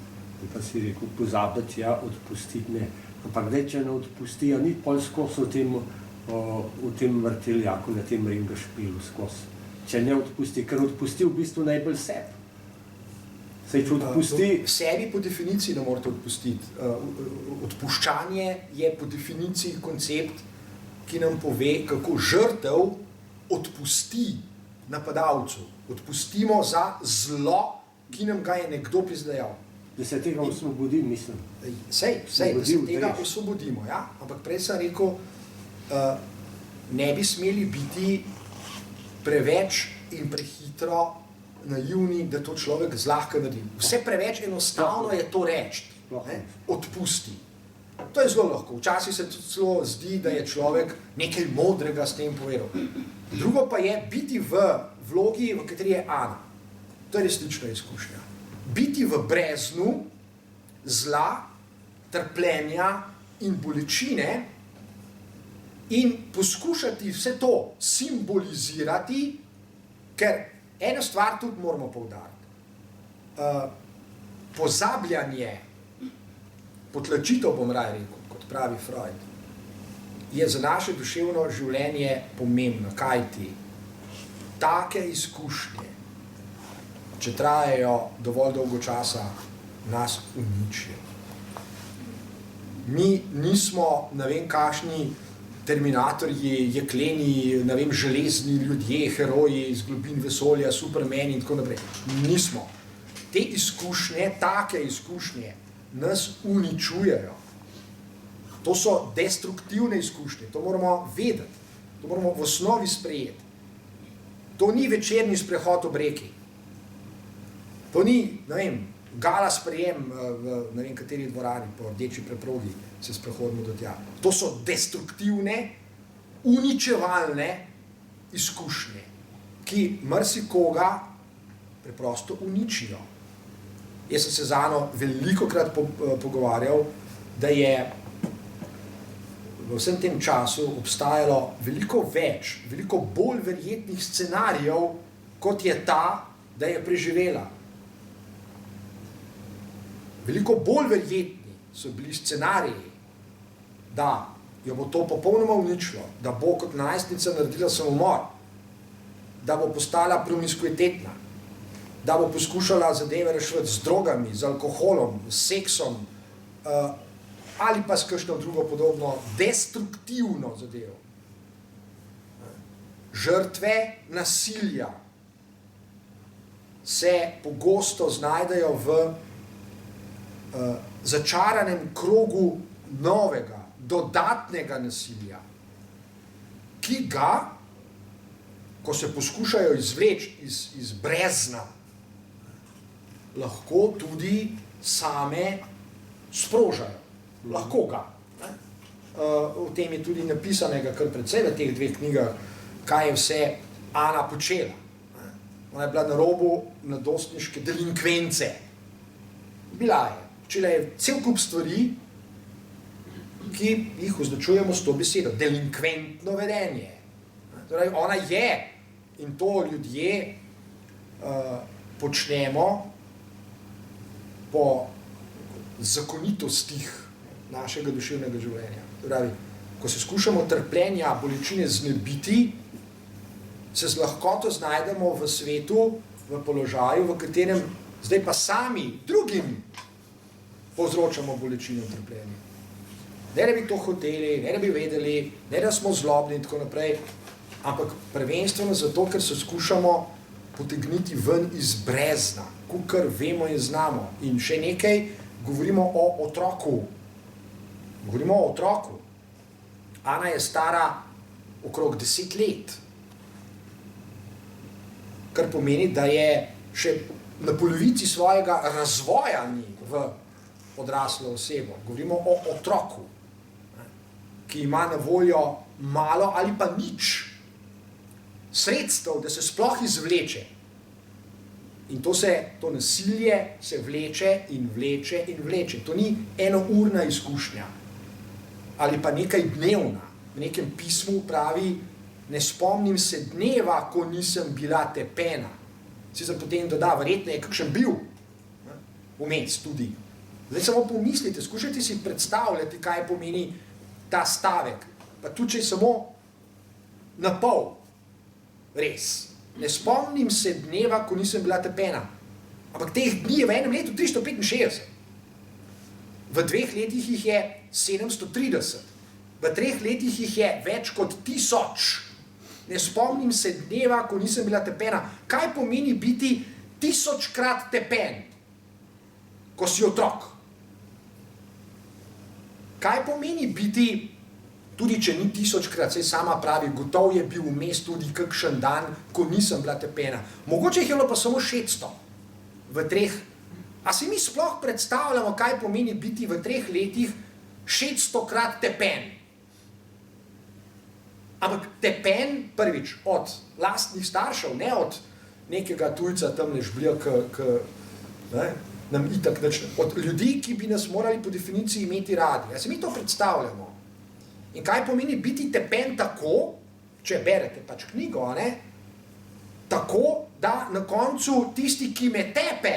pa si rekel, pozabiti, ja, odpustiti ne. Ampak zdaj, če ne odpustijo, ni pol skozi v tem vrteljaku, na tem ringašpilu skozi. Če ne odpusti, ker odpusti v bistvu najbolj sebi. Saj, če odpusti... Sebi po definiciji ne morate odpustiti. Odpuščanje je po definiciji koncept, ki nam pove, kako žrtev odpusti napadalcu. Odpustimo za zlo, ki nam ga je nekdo prizdajal. Da se tega osvobodim, mislim. Sej, da se tega osvobodimo, ja? Ampak prej sem rekel, ne bi smeli biti preveč in prehitro naivni, da to človek zlahka naredi. Vse preveč enostavno je to reči, odpusti. To je zelo lahko. Včasih se celo zdi, da je človek nekaj modrega s tem povedal. Drugo pa je biti v vlogi, v kateri je Ana. To je resnična izkušnja. Biti v breznu zla, trpljenja in bolečine in poskušati vse to simbolizirati, ker eno stvar tudi moramo poudariti. Pozabljanje, potlačitev, bom raje rekel, kot pravi Freud, je za naše duševno življenje pomembno, kajti take izkušnje, če trajajo dovolj dolgo časa, nas uničijo. Mi nismo, ne vem kakšni terminatorji, jekleni, ne vem, železni ljudje, heroji iz globin vesolja, supermeni in tako naprej. Nismo. Te izkušnje, take izkušnje, nas uničujejo. To so destruktivne izkušnje, to moramo vedeti, to moramo v osnovi sprejeti. To ni večerni sprehod ob reki. To ni, ne vem, gala sprejem v ne vem kateri dvorani po rdeči preprogi, se sprehodimo do tja. To so destruktivne, uničevalne izkušnje, ki marsikoga preprosto uničijo. Jaz sem se z Ano velikokrat pogovarjal, da je v vsem tem času obstajalo veliko več, veliko bolj verjetnih scenarijev, kot je ta, da je preživela. Veliko bolj verjetni so bili scenariji, da jo bo to popolnoma uničilo, da bo kot najstnica naredila samomor, da bo postala promiskuitetna, da bo poskušala zadeve reševati z drogami, z alkoholom, s seksom, ali pa s kakšno drugo podobno destruktivno zadevo. Žrtve nasilja se pogosto znajdejo v začaranem krogu novega, dodatnega nasilja, ki ga, ko se poskušajo izvleči iz brezna, lahko tudi same sprožajo. Lahko ga. O tem je tudi napisanega kar precej v teh 2 knjigah, kaj je vse Ana počela. Ona je bila na robu mladostniške delinkvence. Bila je. Počela je cel kup stvari, ki jih označujemo s to besedo. Delinkventno vedenje. Torej, ona je, in to ljudje počnemo po zakonitostih našega duševnega življenja. Torej, ko se skušamo trpljenja, bolečine znebiti, se z lahkoto znajdemo v svetu, v položaju, v katerem zdaj pa sami drugim povzročamo bolečino in trpljenje. Ne da bi to hoteli, ne da bi vedeli, ne da smo zlobni in tako naprej, ampak prvenstveno zato, ker se skušamo potegniti ven iz brezna, kakor vemo in znamo. In še nekaj, govorimo o otroku. Govorimo o otroku. Ana je stara okrog 10 let. Kar pomeni, da je še na polovici svojega razvoja ni v odraslo osebo. Govorimo o otroku, ki ima na voljo malo ali pa nič sredstev, da se sploh izvleče. In to nasilje se vleče in vleče in vleče. To ni enourna izkušnja ali pa nekaj dnevna. V nekem pismu pravi, ne spomnim se dneva, ko nisem bila tepena. Sicer potem doda, verjetno je kakšen bil vmes tudi. Zdaj samo pomislite, skušajte si predstavljati, kaj pomeni ta stavek. Pa tudi, če je samo na pol. Res. Ne spomnim se dneva, ko nisem bila tepena. Ampak teh dni je v enem letu 365. V 2 letih jih je 730. V 3 letih jih je več kot 1000. Ne spomnim se dneva, ko nisem bila tepena. Kaj pomeni biti 1000-krat tepen, ko si otrok? Kaj pomeni biti, tudi če ni 1000-krat, saj sama pravi, gotov je bil vmes tudi kakšen dan, ko nisem bila tepena. Mogoče jih je bilo pa samo 600 v 3. A si mi sploh predstavljamo, kaj pomeni biti v 3 letih 600-krat tepen? Ampak tepen, prvič, od lastnih staršev, ne od nekega tujca tamle žblja, nam itak nič. Od ljudi, ki bi nas morali po definiciji imeti radi. A si mi to predstavljamo? In kaj pomeni biti tepen tako, če berete pač knjigo, ne? Tako, da na koncu tisti, ki me tepe,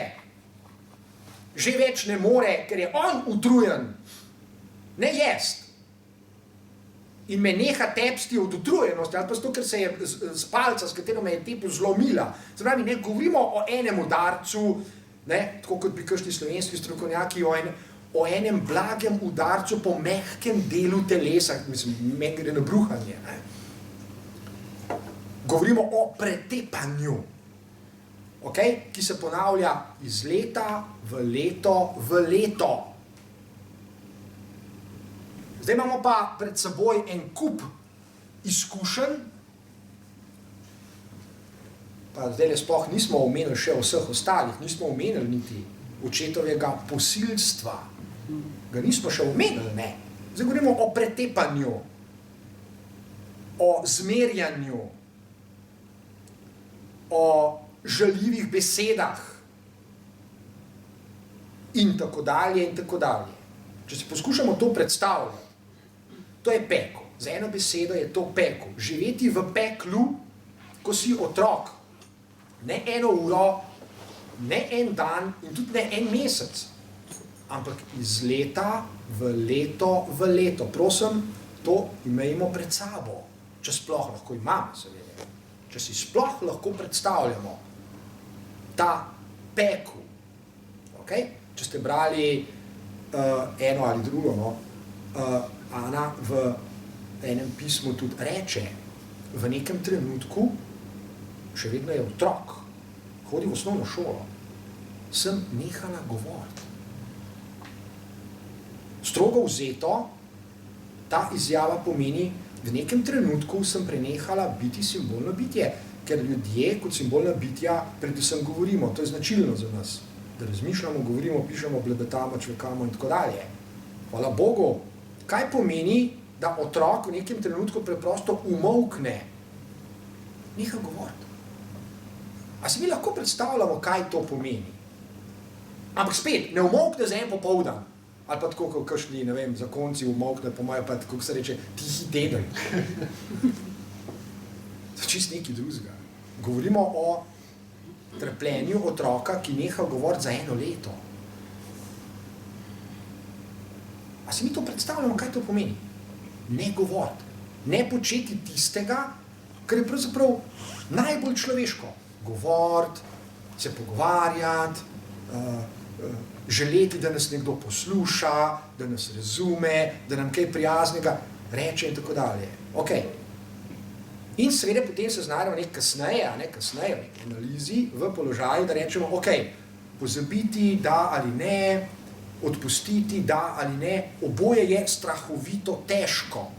že več ne more, ker je on utrujen, ne jest. In me neha tepsti od utrujenosti, ali pa zato, ker se je z palca, s katero me je tepil, zlomila. Se pravi, ne govorimo o enem udarcu, ne, tako kot bi kakšni slovenski strokovnjaki, o enem blagem udarcu po mehkem delu telesa, mislim, meni gre na bruhanje. Ne. Govorimo o pretepanju, okay, ki se ponavlja iz leta v leto. Zdaj imamo pa pred seboj en kup izkušenj, pa zdaj sploh nismo omenili še vseh ostalih, nismo omenili niti očetovega posilstva, ga nismo še omenili, ne. Zdaj govorimo o pretepanju, o zmerjanju, o žaljivih besedah in tako dalje in tako dalje. Če si poskušamo to predstavljati, to je pekel. Z eno besedo je to pekel. Živeti v peklu, ko si otrok, ne eno uro, ne en dan in tudi ne en mesec, ampak iz leta v leto. Prosim, to imejmo pred sabo, če sploh lahko imamo, seveda. Če si sploh lahko predstavljamo ta pekel. Okay? Če ste brali eno ali drugo, no? Ana v enem pismu tudi reče, v nekem trenutku, še vedno je otrok, hodi v osnovno šolo, sem nehala govoriti. Strogo vzeto, ta izjava pomeni, v nekem trenutku sem prenehala biti simbolno bitje, ker ljudje kot simbolna bitja predvsem govorimo, to je značilno za nas, da razmišljamo, govorimo, pišemo, blebetamo, čvekamo in tako dalje. Hvala Bogu, kaj pomeni, da otrok v nekem trenutku preprosto umolkne, neha govoriti. A si mi lahko predstavljamo, kaj to pomeni? Ampak spet, ne umolkne za en popoldan, ali pa tako, kot kakšni, ne vem, zakonci umolkne, po moje pa tako se reče, tihi teden. To je čist nekaj drugega. Govorimo o trpljenju otroka, ki neha govoriti za 1 leto. A si mi to predstavljamo, kaj to pomeni? Ne govoriti, ne početi tistega, kar je pravzaprav najbolj človeško. Govoriti, se pogovarjati, želeti, da nas nekdo posluša, da nas razume, da nam kaj prijaznega reče in tako dalje. Okay. In seveda potem se znajdemo kasneje, v neki analizi, v položaju, da rečemo, pozabiti, da ali ne, odpustiti, da ali ne, oboje je strahovito težko.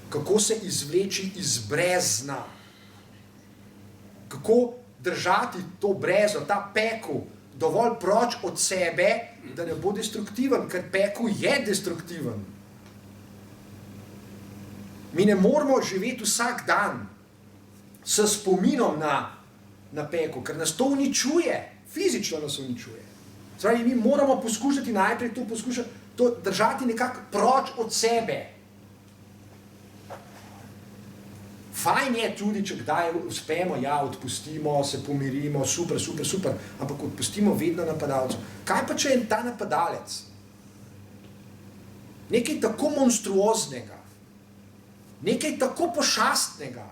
Kako se izvleči iz brezna? Kako držati to brezo, ta pekel, dovolj proč od sebe, da ne bo destruktiven, ker pekel je destruktiven. Mi ne moramo živeti vsak dan s spominom na pekel, ker nas to uničuje, fizično nas uničuje. Zdaj, mi moramo poskušati najprej to držati nekako proč od sebe. Fajn je tudi, če kdaj uspemo, odpustimo, se pomirimo, super, ampak odpustimo vedno napadalcu. Kaj pa, če je ta napadalec nekaj tako monstruoznega, nekaj tako pošastnega,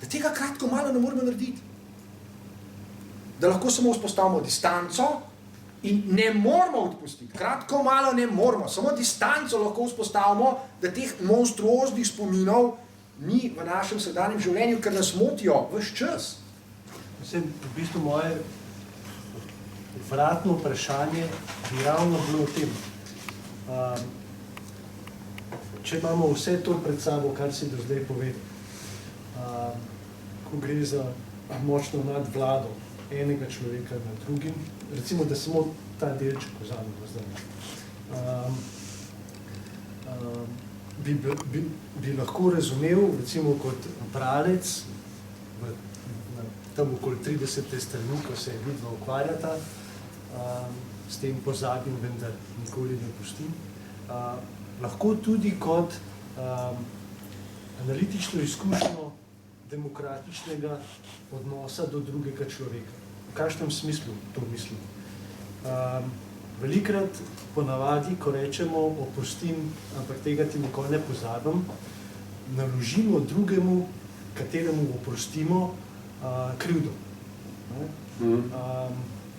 da tega kratko malo ne moramo narediti? Da lahko samo vzpostavimo distanco in ne moramo odpustiti. Kratko malo ne moramo, samo distanco lahko vzpostavimo, da teh monstruoznih spominov ni v našem sedanjem življenju, ker nas motijo ves čas. Mislim, v bistvu moje vratno vprašanje bi ravno bilo v tem. Če imamo vse to pred sabo, kar si do zdaj povedal, ko gre za močno nadvlado enega človeka nad drugim, recimo, da samo ta delček vzamemo zdaj. Bi lahko razumel, recimo kot bralec, tam okoli 30. strani, ko se vidva ukvarjata, s tem pozabim, vendar nikoli ne pustim, lahko tudi kot analitično izkušnjo demokratičnega odnosa do drugega človeka. V kakšnem smislu to mislim? Velikrat ponavadi, ko rečemo oprostim, ampak tega ti nikoli ne pozabim, naložimo drugemu, kateremu oprostimo, krivdo.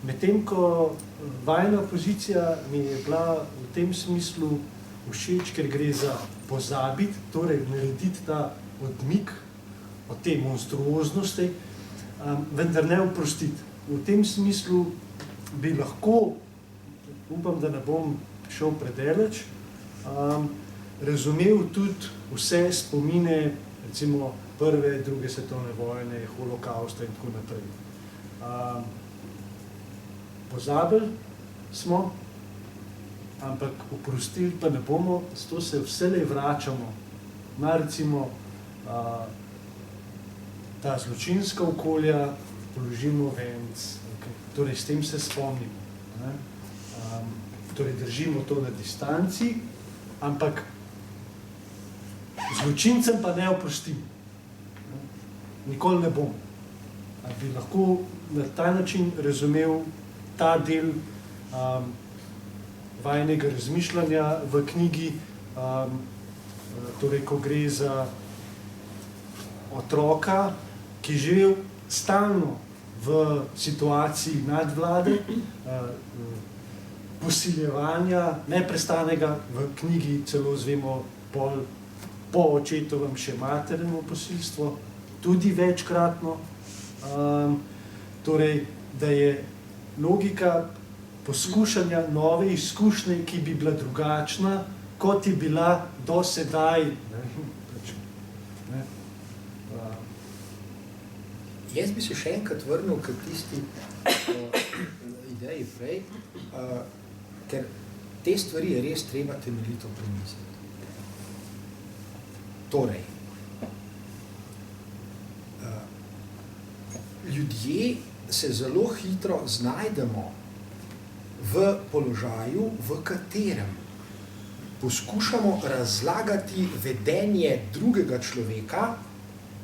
Medtem ko vajna pozicija mi je bila v tem smislu všeč, ker gre za pozabiti, torej narediti ta odmik od te monstruoznosti, vendar ne oprostiti. V tem smislu bi lahko, upam, da ne bom šel predaleč, razumel tudi vse spomine, recimo prve, druge svetovne vojne, holokausta in tako naprej. Pozabili smo, ampak oprostili pa ne bomo, zato se vselej vračamo na recimo ta zločinska okolja, položimo venc, torej s tem se spomnimo. Torej držimo to na distanci, ampak zločincem pa ne oprostim. Nikoli ne bom. Ali bi lahko na ta način razumel ta del vajnega razmišljanja v knjigi, torej ko gre za otroka, ki je živel stalno v situaciji nadvlade, posiljevanja, neprestanega, v knjigi celo zvemo po očetovem še materinno posilstvo, tudi večkratno. Torej, da je logika poskušanja nove izkušnje, ki bi bila drugačna, kot je bila do sedaj. Jaz bi se še enkrat vrnil k tisti ideji prej, ker te stvari je res treba temeljito premisliti. Torej, ljudje se zelo hitro znajdemo v položaju, v katerem poskušamo razlagati vedenje drugega človeka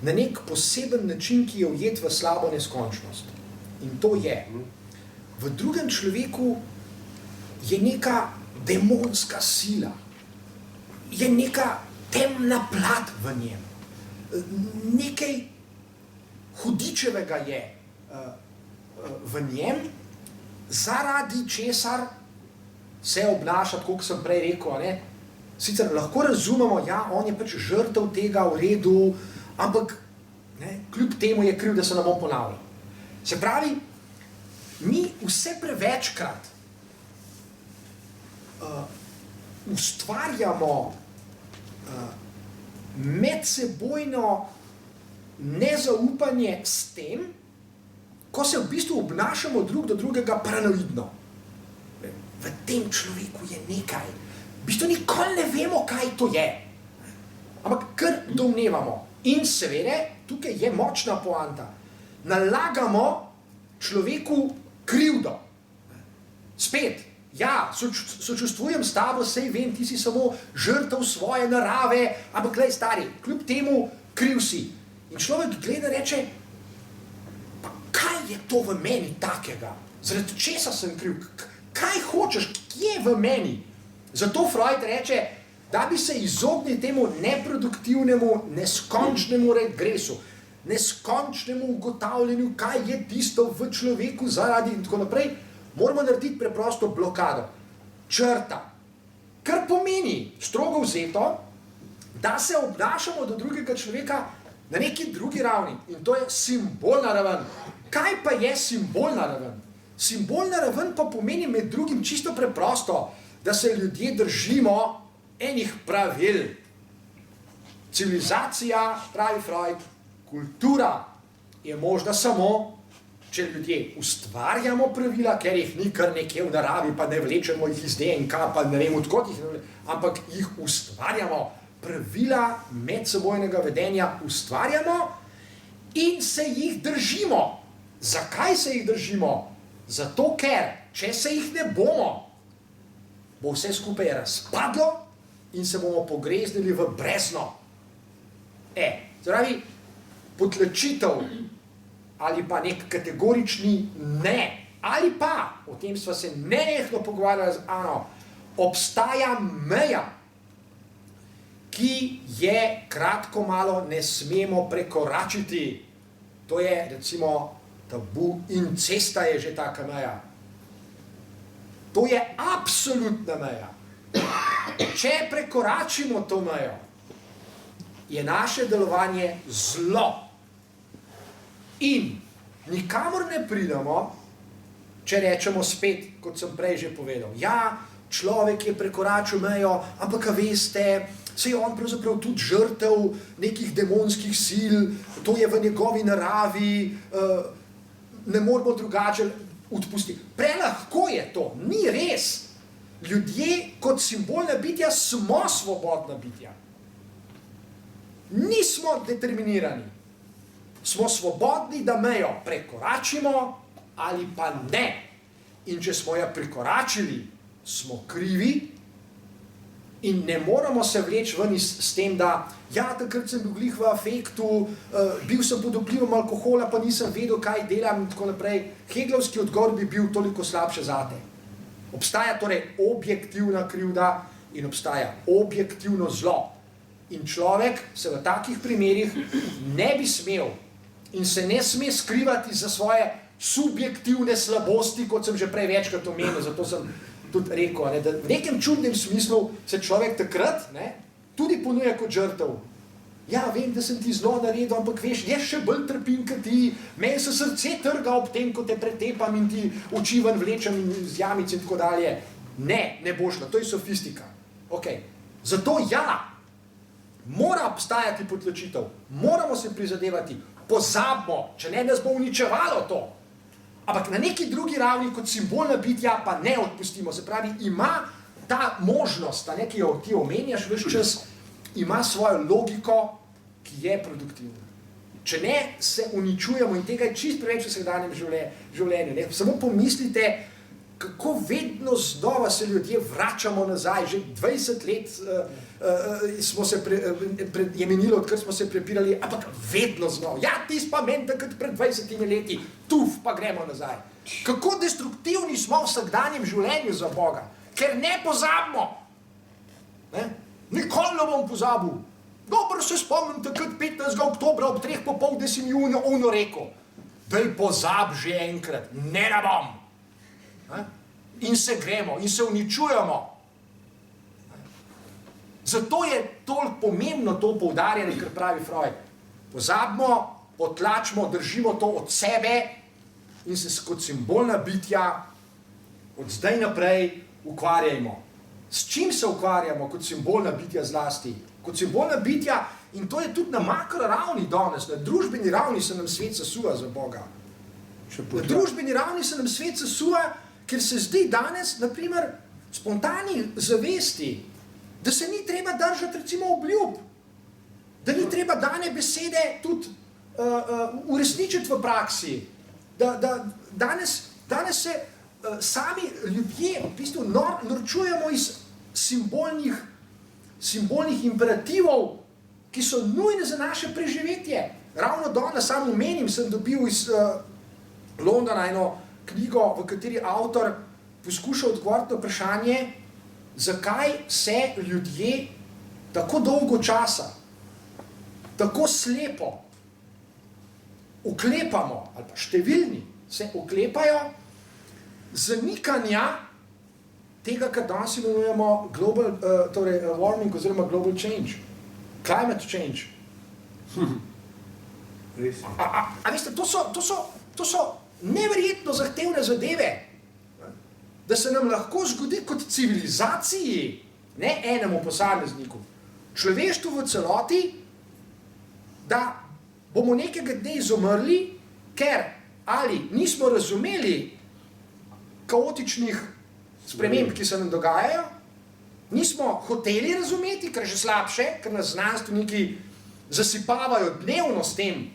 na nek poseben način, ki je ujet v slabo neskončnost. In to je, v drugem človeku je neka demonska sila, je neka temna plat v njem, nekaj hudičevega je v njem, zaradi česar se obnaša, tako kot sem prej rekel, ne? Sicer lahko razumemo, ja, on je pač žrtev tega, v redu, ampak ne, kljub temu je kriv, da se ne bom ponavljal. Se pravi, mi vse prevečkrat ustvarjamo medsebojno nezaupanje s tem, ko se v bistvu obnašamo drug do drugega paranoidno. V tem človeku je nekaj. V bistvu nikoli ne vemo, kaj to je. Ampak kar domnevamo. In seveda, tukaj je močna poanta. Nalagamo človeku krivdo. Spet, ja, sočustvujem s tabo, sej vem, ti si samo žrtev svoje narave, ampak glej, stari, kljub temu kriv si. In človek gleda in reče, pa kaj je to v meni takega? Zaradi česa sem kriv? Kaj hočeš? Kje je v meni? Zato Freud reče, da bi se izognil temu neproduktivnemu, neskončnemu regresu, neskončnemu ugotavljanju, kaj je tisto v človeku zaradi in tako naprej, moramo narediti preprosto blokado. Črta. Kar pomeni, strogo vzeto, da se obnašamo do drugega človeka na neki drugi ravni. In to je simbolna raven. Kaj pa je simbolna raven? Simbolna raven pa pomeni med drugim čisto preprosto, da se ljudje držimo enih pravil. Civilizacija, pravi Freud, kultura je možna samo, če ljudje ustvarjamo pravila, ker jih ni kar nekje v naravi, pa ne vlečemo jih iz DNK, pa ne vem odkot jih, ampak jih ustvarjamo. Pravila medsebojnega vedenja ustvarjamo in se jih držimo. Zakaj se jih držimo? Zato, ker, če se jih ne bomo, bo vse skupaj razpadlo in se bomo pogreznili v brezno. Zdravi, potlačitev ali pa nek kategorični ne, ali pa, o tem sva se nenehno pogovarjala z Ano, obstaja meja, ki je kratko malo ne smemo prekoračiti. To je recimo tabu, incesta je že taka meja. To je absolutna meja. Če prekoračimo to mejo, je naše delovanje zlo. In nikamor ne pridemo, če rečemo spet, kot sem prej že povedal, ja, človek je prekoračil mejo, ampak veste, se je on pravzaprav tudi žrtev nekih demonskih sil, to je v njegovi naravi, ne moramo drugače odpustiti. Prelahko je to, ni res. Ljudje kot simbolna bitja smo svobodna bitja. Nismo determinirani. Smo svobodni, da mejo prekoračimo ali pa ne. In če smo jo prekoračili, smo krivi in ne moramo se vleči ven s tem, da ja, takrat sem bil glih v afektu, bil sem pod vplivom alkohola, pa nisem vedel, kaj delam in tako naprej. Heglovski odgovor bi bil toliko slabše zate. Obstaja torej objektivna krivda in obstaja objektivno zlo. In človek se v takih primerih ne bi smel in se ne sme skrivati za svoje subjektivne slabosti, kot sem že prej večkrat omenil, zato sem tudi rekel, ne, da v nekem čudnem smislu se človek takrat tudi ponuja kot žrtev. Ja, vem, da sem ti zelo naredil, ampak veš, jaz še bolj trpim, kot ti, meni se srce trga ob tem, ko te pretepam in ti oči ven vlečem iz jamic in tako dalje. Ne bo šlo, to je sofistika. Okay. Zato ja, mora obstajati potlačitev, moramo se prizadevati, pozabimo, če ne nas bo uničevalo to. Ampak na neki drugi ravni, kot simbolna bitja, pa ne odpustimo. Se pravi, ima ta možnost, ki jo ti omenjaš ves čas, ima svojo logiko, ki je produktivna. Če ne, se uničujemo in tega je čist preveč v vsakdanjem življenju. Ne? Samo pomislite, kako vedno znova se ljudje vračamo nazaj. Že 20 let je menilo, odkar smo se prepirali, ampak vedno znova. Ja, tis pa meni takrat pred 20 leti, tuf, pa gremo nazaj. Kako destruktivni smo v vsakdanjem življenju za Boga, ker ne pozabimo. Ne? Nikoli ne bom pozabil. Dobro se spomnim takrat 15. oktobra ob 3 popoldne si mi ono rekel. Daj pozab že enkrat, ne bom. In se gremo, in se uničujemo. Zato je toliko pomembno to poudarjanje, kar pravi Freud. Pozabimo, potlačimo, držimo to od sebe in se kot simbolna bitja od zdaj naprej ukvarjajmo. S čim se ukvarjamo kot simbolna bitja zlasti? Kot simbolna bitja, in to je tudi na makro ravni danes, na družbeni ravni se nam svet sesuva za Boga. Na družbeni ravni se nam svet sesuva, ker se zdi danes, naprimer, spontani zavesti, da se ni treba držati recimo obljub, da ni treba dane besede tudi uresničiti v praksi, da danes se sami ljudje v bistvu norčujemo iz simbolnih imperativov, ki so nujne za naše preživetje. Ravno danes sam omenim, sem dobil iz Londona eno knjigo, v kateri avtor poskuša odgovoriti na vprašanje, zakaj se ljudje tako dolgo časa, tako slepo oklepamo, ali pa številni se oklepajo zanikanja tega, kar danes imenujemo global, torej warming oziroma global change, climate change. A veste, to so neverjetno zahtevne zadeve, da se nam lahko zgodi kot civilizaciji, ne enemu posamezniku, človeštvu v celoti, da bomo nekega dne izumrli, ker ali nismo razumeli kaotičnih sprememb, ki se nam dogajajo, nismo hoteli razumeti, ker je že slabše, ker nas znanstveniki zasipavajo dnevno s tem.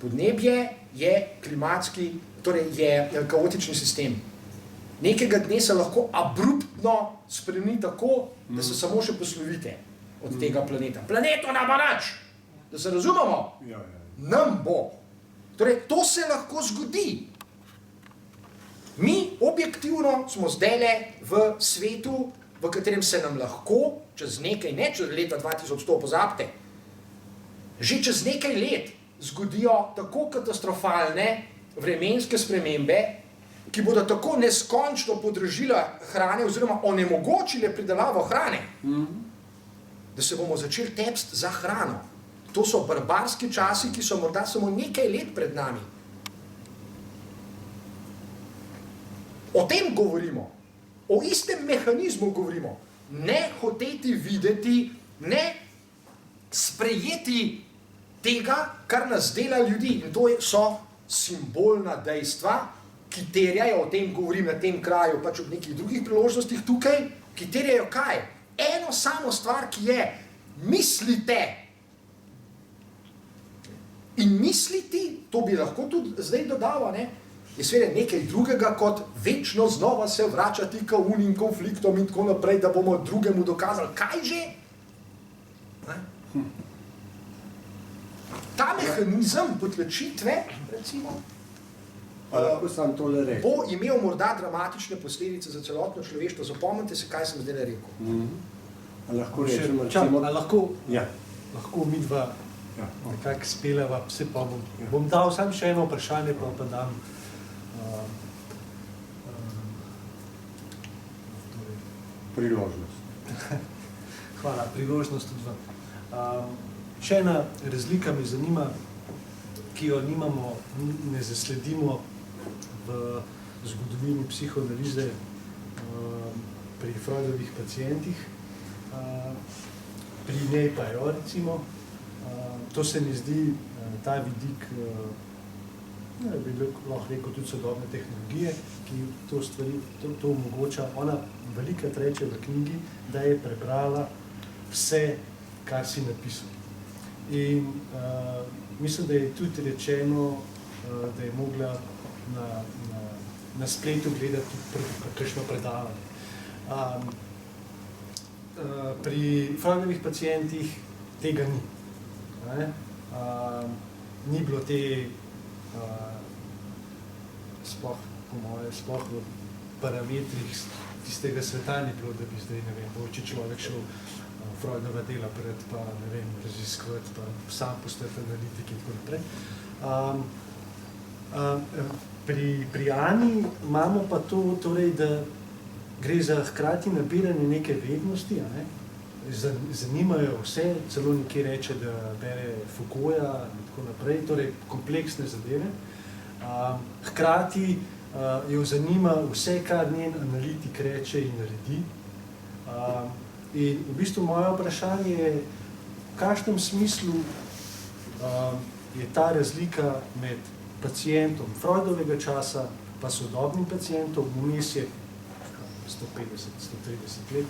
Podnebje je klimatski, torej je kaotični sistem. Nekega dne se lahko abruptno spremeni tako, da se samo še poslovite od tega planeta. Planeto nam bo nič, da se razumemo, nam bo. Torej, to se lahko zgodi. Mi objektivno smo zdajle v svetu, v katerem se nam lahko čez nekaj, ne čez leta 2100, pozabite, že čez nekaj let zgodijo tako katastrofalne vremenske spremembe, ki bodo tako neskončno podražile hrane oziroma onemogočile pridelavo hrane, da se bomo začeli tepsti za hrano. To so barbarski časi, ki so morda samo nekaj let pred nami. O tem govorimo, o istem mehanizmu govorimo. ne hoteti videti, ne sprejeti tega, kar nas dela ljudi. In to so simbolna dejstva, ki terjajo, o tem govorim na tem kraju, pač ob nekih drugih priložnostih tukaj, ki terjajo kaj? Eno samo stvar, ki je, mislite. In misliti, to bi lahko tudi zdaj dodal, ne, je seveda nekaj drugega, kot večno znova se vračati k unim konfliktom in tako naprej, da bomo drugemu dokazali, kaj že? Ne? Ta mehanizem potlačitve, recimo, Lahko sam tole reči. bo imel morda dramatične posledice za celotno človeštvo. Zapomnite se, kaj sem zdaj rekel. Lahko Še, rečem, čak, recimo, a lahko, ja, lahko midva ja. nekako spelava, vse pa bom dal samo še eno vprašanje, pa dam Priložnost. hvala, priložnost tudi vam. Še ena razlika me zanima, ki jo nimamo, ne zasledimo v zgodovini psihoanalize pri Freudovih pacientih. Pri njej pa jo, recimo, to se mi zdi ta vidik, bi lahko rekel tudi sodobne tehnologije, ki to omogoča. Ona velikrat reče v knjigi, da je prebrala vse, kar si napisal. In mislim, da je tudi rečeno, da je mogla na spletu gledati kakšno predavanje. Pri Freudovih pacientih tega ni. Ni bilo te, sploh v parametrih tistega sveta ni bilo, da bi zdaj, ne vem, če človek šel Freudova dela pred, pa ne vem, raziskovati, pa sam postati analitik in tako naprej. Pri Ani imamo pa to, torej, da gre za hkrati nabiranje neke vednosti, ne? Zanimajo vse, celo nekje reče, da bere Foucaulta in tako naprej, torej kompleksne zadeve. Hkrati jo zanima vse, kar njen analitik reče in naredi. In v bistvu moje vprašanje je, v kakšnem smislu je ta razlika med pacientom Freudovega časa pa sodobnim pacientom, vmes je 150-130 let.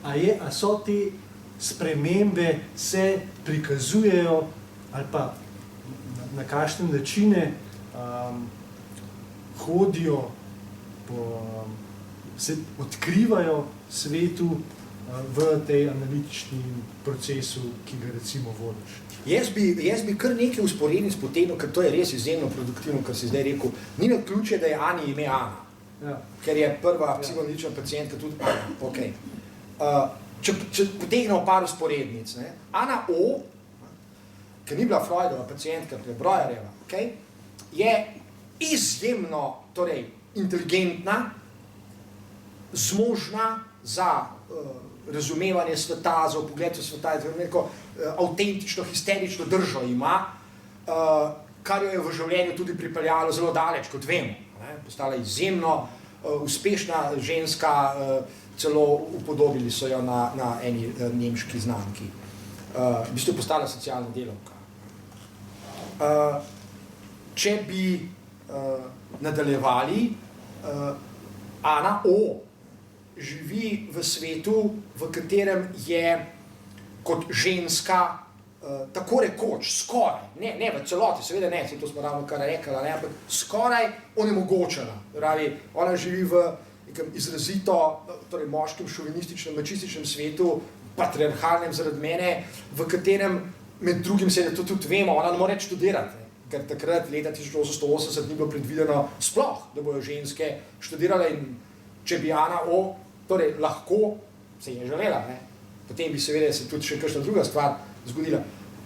A so te spremembe se prikazujejo ali pa na kakšne načine hodijo, se odkrivajo svetu v tej analitičnem procesu, ki ga recimo vodiš. Jaz bi kar nekaj usporednic potegnil, ker to je res izjemno produktivno, kar si zdaj rekel. Ni naključje, da je Ani ime Ana, Ja. ker je prva psihoanalitična pacientka tudi Ana. Okay. Če potegnemo par usporednic, ne? Ana O, ki ni bila Freudova pacientka, ki je Breuerjeva, okay? Je izjemno, torej, inteligentna, zmožna za razumevanje sveta, za vpogled v sveta, neko avtentično, histerično držo ima, kar jo je v življenju tudi pripeljalo zelo daleč, kot vemo. Postala izjemno uspešna ženska, celo upodobili so jo na eni nemški znamki. V bistvu je postala socialna delavka. Če bi nadaljevali, Ana O živi v svetu, v katerem je kot ženska tako rekoč, skoraj, ne v celoti, seveda ne, to smo ravno kar rekli, ampak skoraj onemogočena. Ona živi v nekem izrazito, torej moškem, šovinističnem, mačističnem svetu, patriarhalnem zaradi mene, v katerem med drugim se to tudi vemo, ona ne more študirati, ker takrat leta 1880 ni bilo predvideno sploh, da bojo ženske študirale in če bi Ana O, torej lahko, se je želela, ne? Potem bi seveda se tudi še kakšna druga stvar zgodila.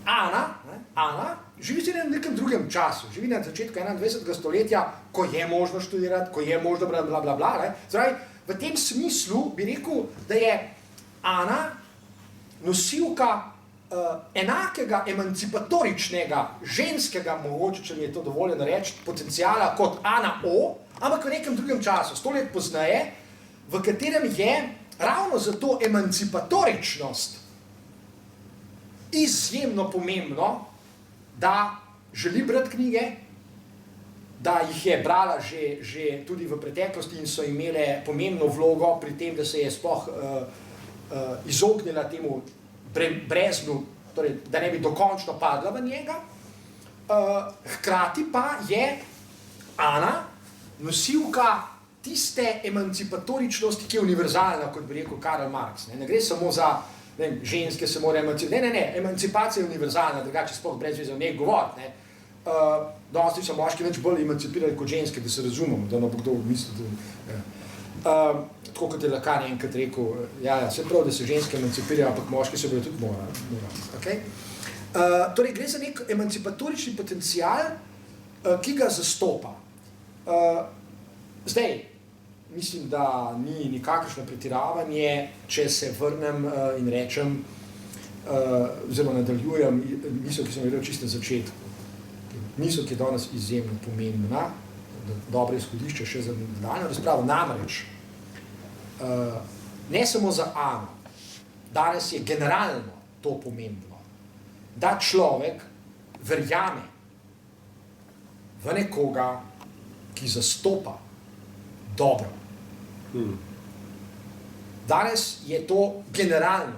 Ana živi se na nekem drugem času, živi na začetku 21. stoletja, ko je možno študirati, ko je možno blablabla, ne? Zdaj, v tem smislu bi rekel, da je Ana nosilka enakega emancipatoričnega, ženskega, mogoče, če mi je to dovoljeno reči, potencijala kot Ana O, ampak v nekem drugem času, 100 let pozneje, v katerem je ravno zato emancipatoričnost izjemno pomembno, da želi brati knjige, da jih je brala že tudi v preteklosti in so imele pomembno vlogo pri tem, da se je sploh izognila temu breznu, torej, da ne bi dokončno padla v njega. Hkrati pa je Ana nosilka tiste emancipatoričnosti, ki je univerzalna, kot bi rekel Karl Marx. Ne gre samo za ženske se morajo emancipirati. Ne, emancipacija je univerzalna, drugače sploh brez veze o njej govoriti. Dosti so moški več bolj emancipirali kot ženske, da se razumemo, da ne bo kdo mislil. Tako kot je Lacan enkrat rekel, se prav, da se ženske emancipirajo, ampak moški se bodo tudi morali. Okay? Torej, gre za nek emancipatorični potencial, ki ga zastopa. Zdaj, mislim, da ni nikakršno pretiravanje, če se vrnem in rečem, zelo nadaljujem misel, ki sem videl čisto na začetku. Misel, ki je danes izjemno pomembna, dobro izhodišče še za nadaljnjo razpravo. Namreč, ne samo za Ano, danes je generalno to pomembno, da človek verjame v nekoga, ki zastopa dobro. Danes je to generalno,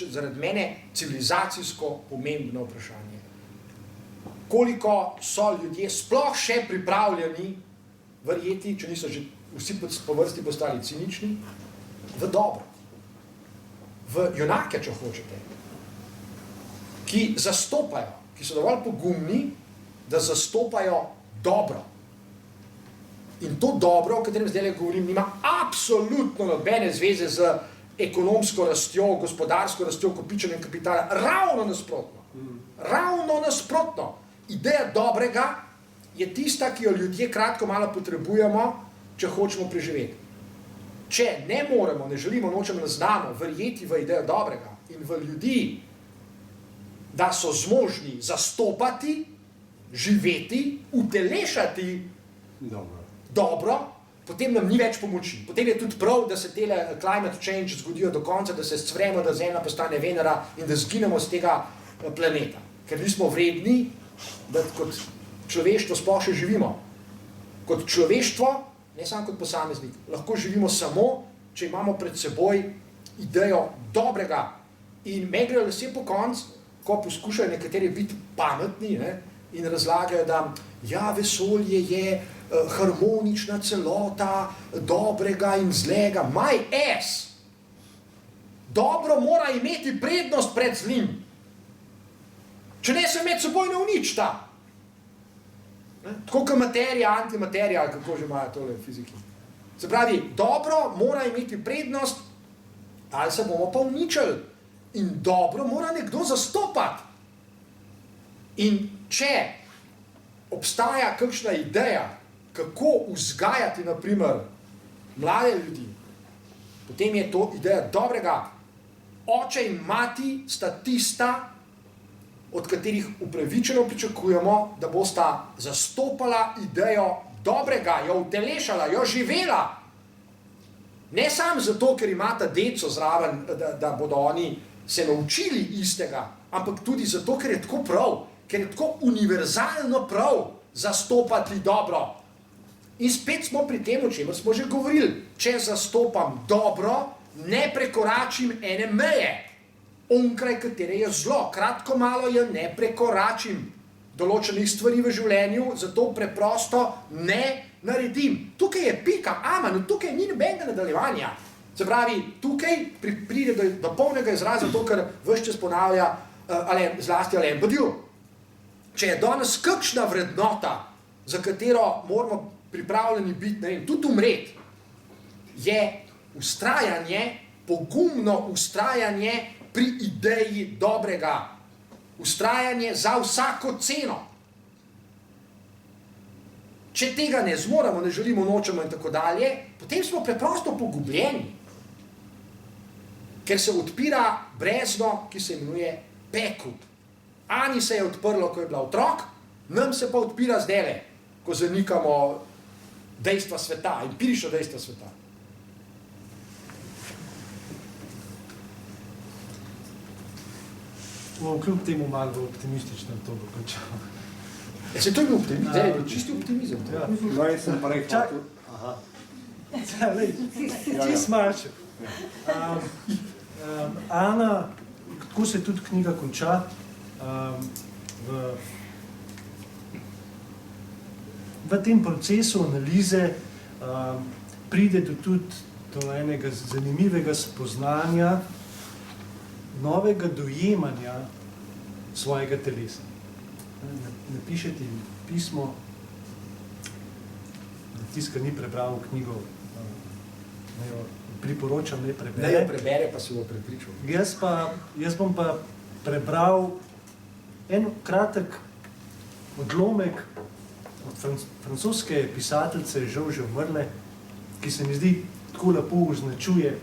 zaradi mene, civilizacijsko pomembno vprašanje. Koliko so ljudje sploh še pripravljeni verjeti, če niso že vsi po vrsti postali cinični, v dobro. V junake, če hočete, ki zastopajo, ki so dovolj pogumni, da zastopajo dobro. In to dobro, o katerem zdaj govorim, nima absolutno nobene zveze z ekonomsko rastjo, gospodarsko rastjo, kopičenjem kapitala. Ravno nasprotno. Ravno nasprotno. Ideja dobrega je tista, ki jo ljudje kratko malo potrebujemo, če hočemo preživeti. Če ne moremo, ne želimo, nočemo, ne znamo verjeti v idejo dobrega in v ljudi, da so zmožni zastopati, živeti, utelešati dobro, potem nam ni več pomoči. Potem je tudi prav, da se tele climate change zgodijo do konca, da se scvremo, da Zemlja postane Venera in da zginemo z tega planeta. Ker nismo vredni, da kot človeštvo sploh še živimo. Kot človeštvo, ne samo kot posameznik, lahko živimo samo, če imamo pred seboj idejo dobrega. In me grejo vse po koncu, ko poskušajo nekateri biti pametni, in razlagajo, da vesolje je harmonična celota dobrega in zlega. My ass! Dobro mora imeti prednost pred zlim. Če ne se med seboj ne uničita. Tako kot materija, antimaterija, ali kako že imajo tole fiziki. Se pravi, dobro mora imeti prednost, ali se bomo pa uničili. In dobro mora nekdo zastopati. In če obstaja kakšna ideja, kako vzgajati, na primer, mlade ljudi, potem je to ideja dobrega. Oče in mati sta tista, od katerih upravičeno pričakujemo, da bosta zastopala idejo dobrega, jo utelešala, jo živela. Ne samo zato, ker imata deco zraven, da bodo oni se naučili istega, ampak tudi zato, ker je tako prav, ker je tako univerzalno prav zastopati dobro. In spet smo pri tem, o čemer smo že govorili. Če zastopam dobro, ne prekoračim ene meje, onkraj katere je zlo. Kratko malo je ne prekoračim določenih stvari v življenju, zato preprosto ne naredim. Tukaj je pika, amen, tukaj ni nobenega nadaljevanja. Se pravi, tukaj pride do polnega izraza to, kar ves čas ponavlja zlasti Alain Badiou. Če je danes kakšna vrednota, za katero moramo pripravljeni biti, tudi umreti, je vztrajanje, pogumno vztrajanje pri ideji dobrega. Vztrajanje za vsako ceno. Če tega ne zmoremo, ne želimo, nočemo in tako dalje, potem smo preprosto pogubljeni. Ker se odpira brezno, ki se imenuje pekel. Ani se je odprlo, ko je bila otrok, nam se pa odpira zdajle, ko zanikamo dejstva sveta, empirično dejstva sveta. kljub temu malo bolj optimistično to bo končal. Se to je bil optimizem, zdaj je bil čisti optimizem. Ja. No, jaz sem pa rekel, Čak- aha, Čist malček. Ana, tako se tudi knjiga konča, v tem procesu analize pride tudi do enega zanimivega spoznanja, novega dojemanja svojega telesa. Napiše ti pismo, tiska ni prebral knjigo, ne jo priporočam, ne prebere. Ne jo prebere, pa se bo prepričal. Jaz bom pa prebral en kratek odlomek od francoske pisateljice, žal že umrle, ki se mi zdi tako lepo označuje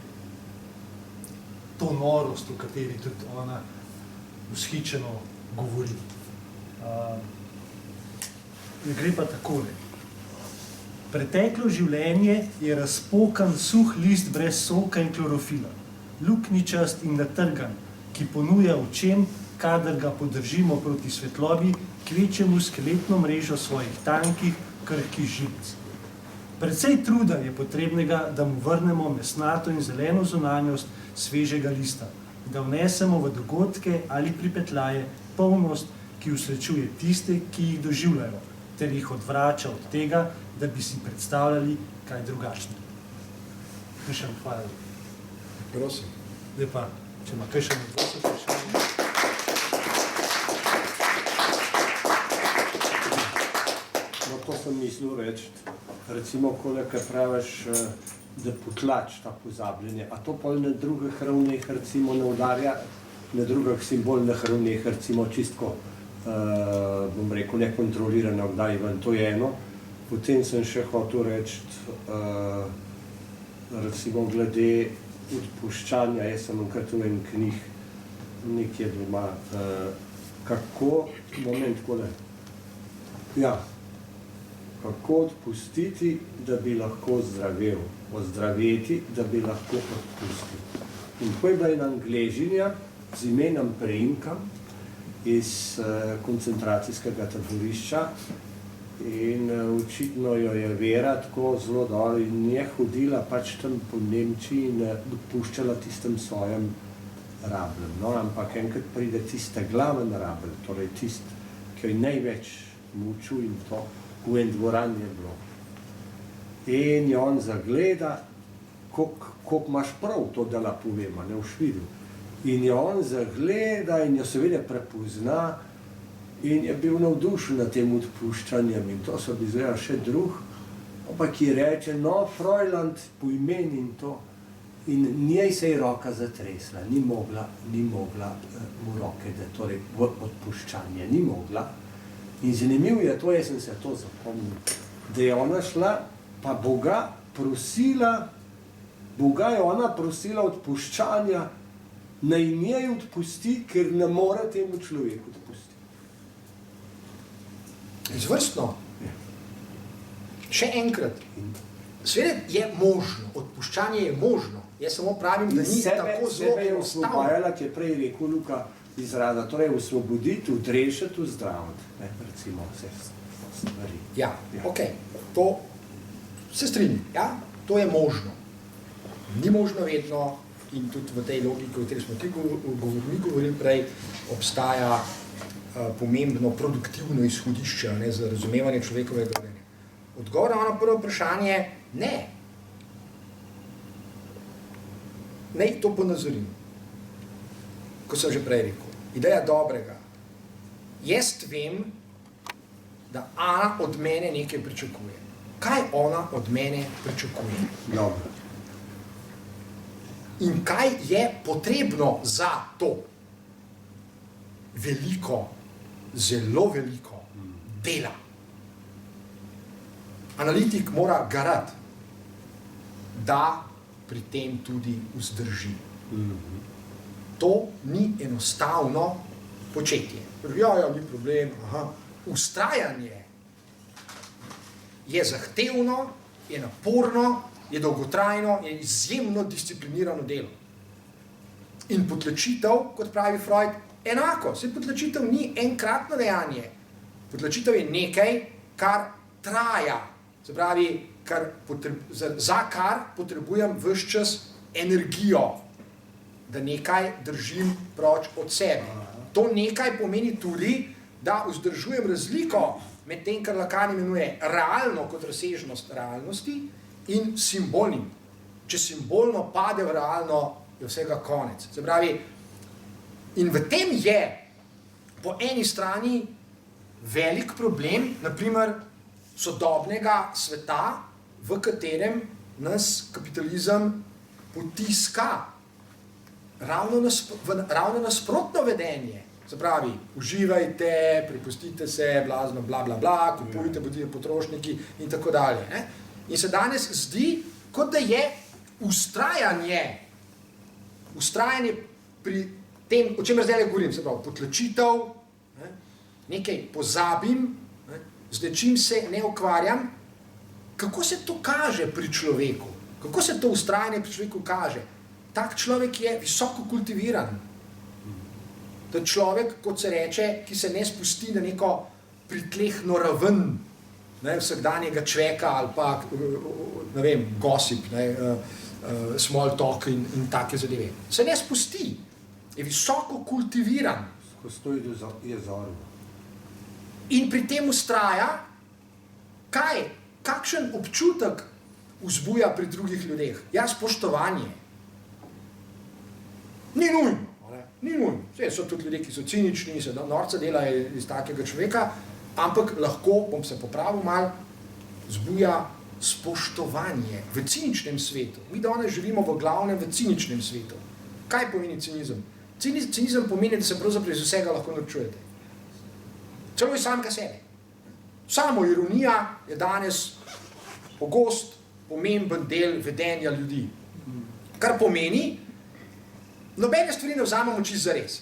to norost, o kateri tudi ona vzhičeno govori. Gre pa takole. Preteklo življenje je razpokan suh list brez soka in klorofila, luknjičast in natrgan, ki ponuja očem, kadar ga podržimo proti svetlobi, kvečjemu skeletno mrežo svojih tankih, krhkih žilic. Precej truda je potrebnega, da mu vrnemo mesnato in zeleno zunanjost svežega lista, da vnesemo v dogodke ali pripetljaje polnost, ki usrečuje tiste, ki jih doživljajo, ter jih odvrača od tega, da bi si predstavljali kaj drugačne. Kakšen hvala. Prosim. Zdaj pa, če ima kakšen vprašanje. no to sem mislil reči, recimo, koliko praviš, da potlač ta pozabljenje, a to pol na drugih ravneh recimo ne udarja, na drugih simbolnih ravneh recimo čistko, bom rekel, nekontrolirano, kdaj ven, to je eno. Potem sem še hotel reči, recimo glede odpuščanja, jaz sem enkrat v en knjih, nekje doma, kako, moment, kole, ja, kako odpustiti, da bi lahko zdravel, ozdraveti, da bi lahko odpustil. In to je bila ena Angležinja z imenom priimkom iz koncentracijskega taborišča in očitno jo je vera tako zelo dol in je hodila pač tam po Nemčiji in odpuščala tistem svojim rabljem. No, ampak enkrat pride tiste glaven rabelj, torej tist, ki jo največ mučil in to v en dvoran je bilo. In jo on zagleda, koliko imaš prav, to da la povema, ne boš videl. In jo on zagleda in jo seveda prepozna in je bil navdušen nad tem odpuščanjem in to so bi izgleda še drug, ampak ji reče, no, Freuland, po imeni in to. In njej se je roka zatresla, ni mogla mu roke, da torej v odpuščanje, ni mogla. In zanimivo je to, jaz sem se to zapomnil, da je ona šla pa Boga je ona prosila odpuščanja, naj njej odpusti, ker ne more temu človeku odpustiti. Izvrstno. Še enkrat. Seveda je možno, odpuščanje je možno. Jaz samo pravim, da ni tako zelo Sebe je osvobajala, ki je prej rekel Luka izraza, torej osvoboditi, odrešiti, zdraviti. Recimo vse stvari. Ja, ok. To se strinjam. Ja, to je možno. Ni možno vedno in tudi v tej logiki, o kateri smo mi govorili prej, obstaja pomembno produktivno izhodišče, ne, za razumevanje človekovega življenja. Odgovor na prvo vprašanje, ne. Naj to ponazorim. Ko sem že prej rekel, ideja dobrega. Jaz vem, da Ana od mene nekaj pričakuje. Kaj ona od mene pričakuje? Dobro. In kaj je potrebno za to? Veliko, zelo veliko dela. Analitik mora garati, da pri tem tudi vzdrži. To ni enostavno početje. Ja, ni problem, Vztrajanje je zahtevno, je naporno, je dolgotrajno, je izjemno disciplinirano delo. In potlačitev, kot pravi Freud, enako, se potlačitev ni enkratno dejanje. Potlačitev je nekaj, kar traja, se pravi, za kar potrebujem ves čas energijo, da nekaj držim proč od sebe. To nekaj pomeni tudi, da vzdržujem razliko med tem, kar Lacan imenuje realno kot razsežnost realnosti in simbolnim. Če simbolno pade v realno, je vsega konec. Se pravi, in v tem je po eni strani velik problem, naprimer sodobnega sveta, v katerem nas kapitalizem potiska ravno nasprotno vedenje. Se pravi, uživajte, prepustite se, blazno, bla, bla, bla, kupujte, bodite potrošniki in tako dalje. Ne? In se danes zdi, kot da je ustrajanje pri tem, o čemer zdaj govorim, se pravi, potlačitev, nekaj pozabim, z nečim se ne ukvarjam. Kako se to kaže pri človeku? Kako se to ustrajanje pri človeku kaže? Tak človek je visoko kultiviran. To je človek, kot se reče, ki se ne spusti na neko pritlehno raven vsakdanjega čveka ali pa, ne vem, gossip, small talk in take zadeve. Se ne spusti. Je visoko kultiviran. Skozi to je zorno. In pri tem ustraja, kakšen občutek vzbuja pri drugih ljudeh? Ja, spoštovanje. Ni nujno. Ni nujno. So tudi ljudje, ki so cinični, se norca delajo iz takega človeka, ampak lahko, bom se popravil malo, vzbuja spoštovanje v ciničnem svetu. Mi danes živimo v glavnem v ciničnem svetu. Kaj pomeni cinizem? Cinizem pomeni, da se pravzaprav iz vsega lahko norčujete. Celo iz samega sebe. Samo ironija je danes pogost, pomemben del vedenja ljudi. Kar pomeni, nobene stvari ne vzamemo čisto zares.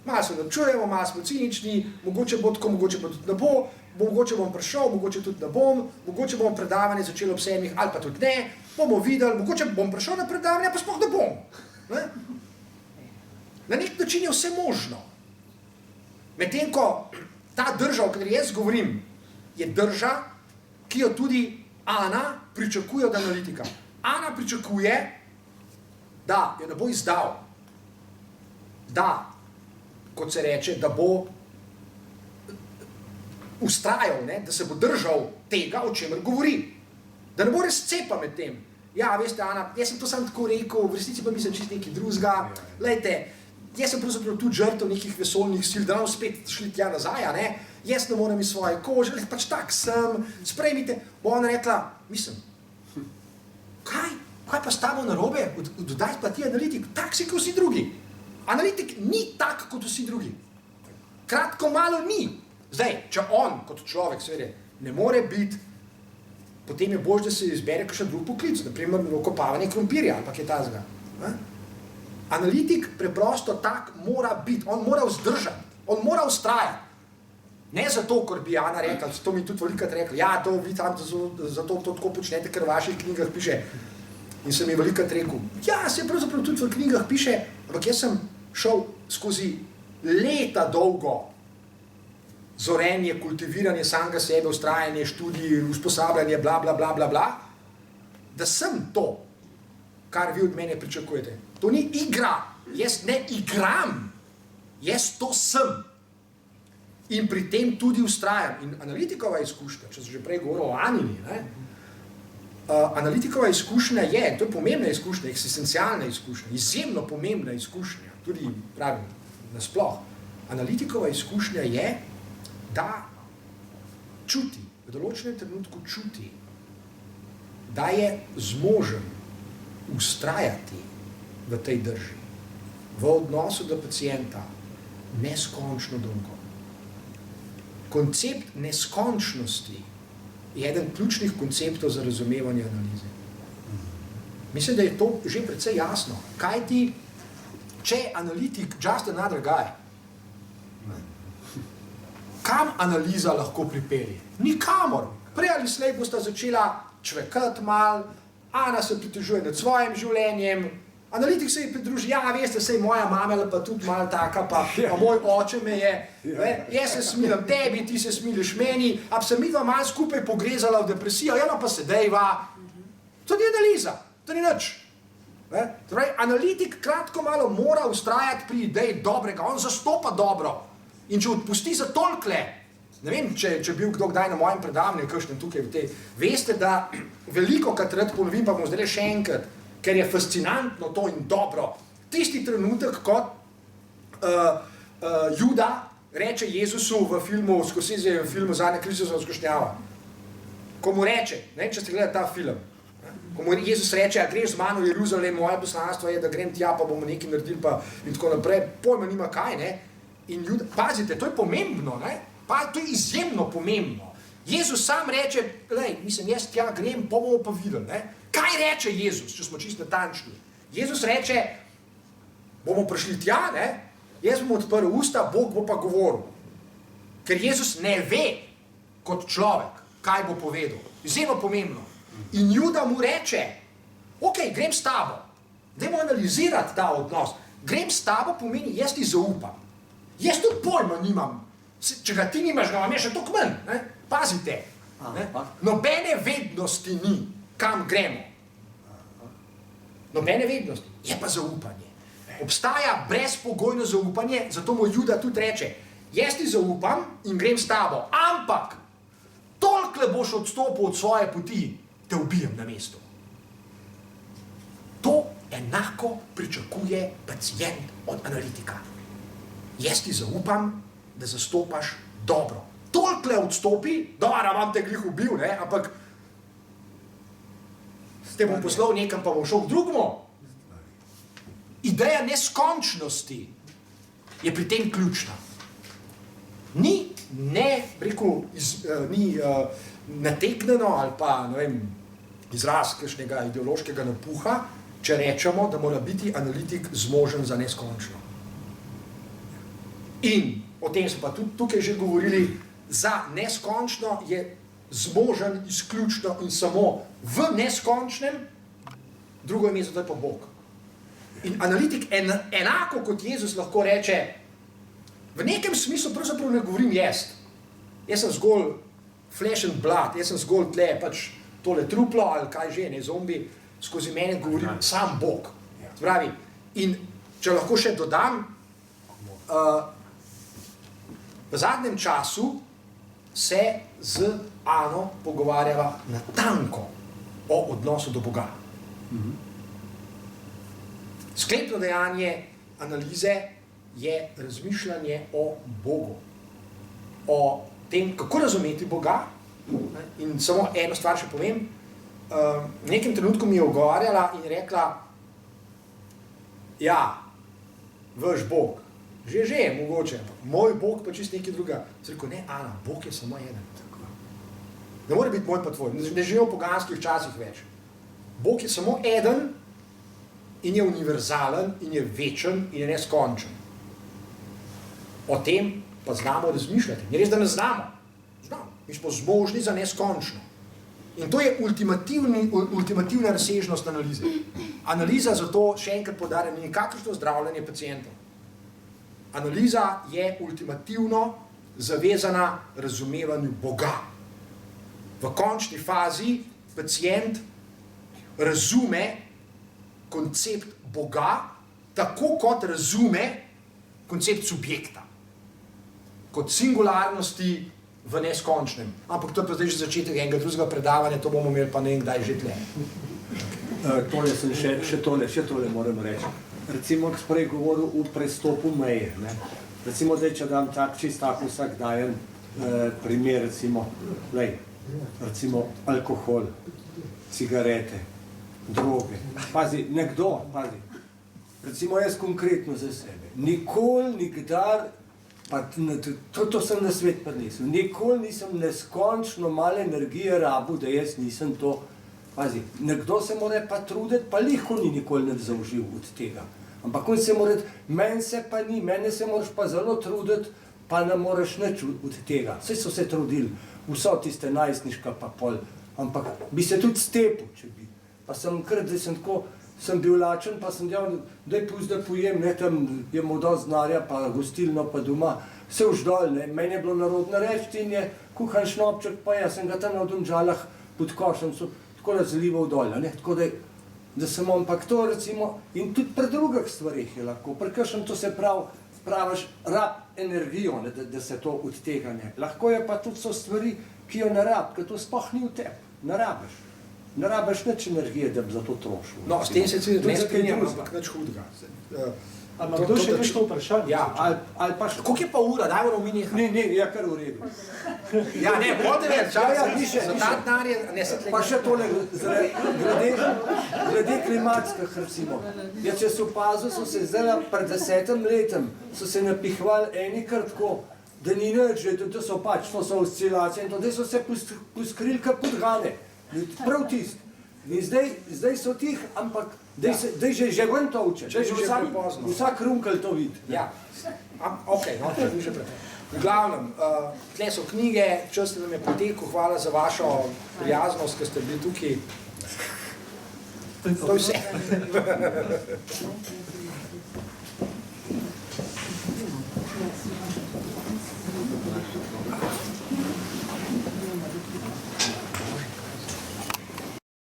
Malo se norčujemo, malo smo cinični, mogoče bo tako, mogoče pa tudi ne bo, mogoče bom prišel, mogoče tudi ne bom, mogoče bom predavanje začel ob 7 ali pa tudi ne, bomo videli, mogoče bom prišel na predavanje, pa sploh ne bom. Ne? Na nek način je vse možno. Medtem ko ta drža, o kateri jaz govorim, je drža, ki jo tudi Ana pričakuje od analitika. Ana pričakuje, da jo ne bo izdal, da, kot se reče, da bo ustrajal, da se bo držal tega, o čemer govori. Da ne bo res cepa med tem. Ja, veste, Ana, jaz sem to sam tako rekel, v resnici pa mislim čisto nekaj drugega. Glejte, jaz sem pravzaprav tudi žrtev nekih vesoljnih sil, da nam spet šli tja nazaj, ne? Jaz ne morem iz svoje kože, pač tak sem, sprejmite. Bo ona rekla, mislim, kaj pa s tabo narobe? Dodaj pa ti analitik, tak si kot vsi drugi. Analitik ni tak kot vsi drugi. Kratko malo ni. Zdaj, če on kot človek seveda ne more biti, potem je boljše, da se izbere kakšen drug poklic, naprimer okopavanje krompirja ali pa kaj takega. Analitik preprosto tak mora biti, on mora vzdržati, on mora ustrajati. Ne zato, ker bi Ana rekla, to mi tudi velikrat rekla, ja, to vi tam zato to tako počnete, ker v vaših knjigah piše. In sem mi velikrat rekel, ja, se pravzaprav tudi v knjigah piše, ampak jaz sem šel skozi leta dolgo zorenje, kultiviranje samega sebe, ustrajanje, študij, usposabljanje, bla, bla, bla, bla, bla, da sem to, kar vi od mene pričakujete. To ni igra, jaz ne igram, jaz to sem. In pri tem tudi ustrajam. In analitikova izkušnja, če sem že prej govoril o Anini, analitikova izkušnja je, to je pomembna izkušnja, eksistencialna izkušnja, izjemno pomembna izkušnja, tudi pravim, nasploh. Analitikova izkušnja je, da čuti, v določenem trenutku čuti, da je zmožen ustrajati v tej drži, v odnosu do pacienta neskončno dolgo. Koncept neskončnosti je eden ključnih konceptov za razumevanje analize. Mislim, da je to že precej jasno. Kaj ti, če je analitik just another guy, kam analiza lahko pripelje? Nikamor. Prej ali slej bosta začela čvekati mal, Ana se pritožuje nad svojim življenjem, Analitik se ji pridruži, ja, veste, sej moja mama je pa tudi malo taka, pa moj oče me je, jaz se smilim tebi, ti se smiliš meni, a se midva malo skupaj pogrezala v depresijo, ja, no pa se dejva. To ni analiza, to ni nič. Torej, analitik kratko malo mora ustrajati pri ideji dobrega, on zastopa dobro. In če odpusti za tolkle, ne vem, če bil kdo kdaj na mojem predavanju, kakšnem tukaj v tej, veste, da veliko krat rad ponovim, pa bom zdaj še enkrat, ker je fascinantno to in dobro. Tisti trenutek, ko Juda reče Jezusu v filmu, Scorsese v filmu Zadnja Kristusova skušnjava, ko mu reče, ne, če ste gledali ta film, ko mu Jezus reče, a greš z mano v Jeruzalem, moje poslanstvo je, da grem tja, pa bomo nekaj naredili, pa in tako naprej, pojma nima kaj, ne, in Juda, pazite, to je pomembno, ne, pa to je izjemno pomembno. Jezus sam reče, glej, mislim, jaz tja grem, pa bomo pa videli, ne. Kaj reče Jezus, če smo čisto natančni? Jezus reče, bomo prišli tja, ne, jaz bom odprl usta, Bog bo pa govoril. Ker Jezus ne ve, kot človek, kaj bo povedal. Izjemno pomembno. In Juda mu reče, ok, grem s tabo, dajmo analizirati ta odnos. Grem s tabo pomeni, jaz ti zaupam. Jaz tudi pojma nimam. Če ga ti nimaš, ga vam je še toliko manj. Ne? Pazite, ne? Nobene vednosti ni, kam gremo. Nobene vednosti, je pa zaupanje. Obstaja brezpogojno zaupanje, zato mu Juda tudi reče, jaz ti zaupam in grem s tabo, ampak tolikle boš odstopil od svoje poti, te ubijem na mestu. To enako pričakuje pacient od analitika. Jaz ti zaupam, da zastopaš dobro. Tolikle odstopi, dobro, vam te glih ubil, ne? Ampak te bom poslal nekam, pa bom šel k drugemu. Ideja neskončnosti je pri tem ključna. Ni natekneno ali pa, ne vem, izraz kakšnega ideološkega napuha, če rečemo, da mora biti analitik zmožen za neskončno. In o tem smo pa tudi tukaj že govorili, za neskončno je zmožen izključno in samo v neskončnem, drugo ime za to je pa Bog. In analitik enako kot Jezus lahko reče, v nekem smislu pravzaprav ne govorim jaz. Jaz sem zgolj flesh and blood, jaz sem zgolj tle, pač tole truplo ali kaj že, ne zombi, skozi mene govorim sam Bog. Pravi, in če lahko še dodam, v zadnjem času se z Ano pogovarjava natanko o odnosu do Boga. Sklepno dejanje analize je razmišljanje o Bogu, o tem, kako razumeti Boga. In samo eno stvar še povem, v nekem trenutku mi je ogovarjala in rekla, ja, vaš Bog, že, mogoče, moj Bog pa čist nekaj druga. Sem rekel, ne, Ana, Bog je samo eden. Ne more biti moj pa tvoj, ne živimo v poganskih časih več. Bog je samo eden in je univerzalen in je večen in je neskončen. O tem pa znamo razmišljati. Ni res, da ne znamo. Mi smo zmožni za neskončno. In to je ultimativna razsežnost analize. Analiza zato, še enkrat poudarjam, ni nikakršno zdravljenje pacientov. Analiza je ultimativno zavezana razumevanju Boga. V končni fazi pacient razume koncept Boga, tako kot razume koncept subjekta. Kot singularnosti v neskončnem. Ampak to je pa zdaj že začetek enega drugega predavanja, to bomo imeli pa ne vem kdaj že tle. Tole sem še tole moram reči. Recimo, ko sprej govoril o prestopu meje, ne. Recimo, da če dam čist tak vsakdajen primer, recimo alkohol, cigarete, droge. Pazi, recimo jaz konkretno za sebe, nikdar, pa to sem na svet prinesel, nikoli nisem neskončno malo energije rabil, da jaz nisem to, pazi, nekdo se mora pa truditi, pa lahko ni nikoli ne zaužil od tega. Ampak on se mora, mene se moraš pa zelo truditi, pa ne moreš nič od tega. Vse so se trudili, vso tiste najstniška pa pol, ampak bi se tudi stepil, če bi. Pa sem krat, da sem tako sem bil lačen, pa sem dejal, daj pusti, da pojem, ne, tam je mu dosti denarja, pa gostilno, pa doma, se už dol, ne, meni je bilo narodno reči in je kuhan šnopček, pa jaz sem ga tam na Domžalah pod košem, so tako da zalival dol, ne, tako da sem ampak to recimo, in tudi pri drugih stvarih je lahko, pri kakšnem to se praviš, rab energijo, ne, da se to odtegane. Lahko je pa tudi so stvari, ki jo ne rab, ker to sploh ni v tebi, ne rabiš. Ne rabiš nič energije, da bi za to trošil. No, s tem se tudi Tudi ne za kaj strinjam, drugega. ampak nič hudega. Ali ima kdo še nešto vprašanje? Ja, Ali pa še... koliko je pa ura, daj v minihah? Ne, je kar v redu. Ja, ne, bote več, ni še. za ta denar je, ne se tle... Pa še tole, glede klimatskih, recimo. Ja, če so opazili, so se zdaj pred 10 letem, so se napihvali eni kar tako, da ni nič, da so pač, to so oscilacije in to, da so se poskrili kar podgane. Prav tisto. In zdaj so tih, ampak daj že ven to uče. Če je že prepozno. Vsak runkelj to vidi. Ja, ok, no, če je že prepozno. V glavnem, tle so knjige, čas nam je potekel, hvala za vašo prijaznost, ker ste bili tukaj. To je vse.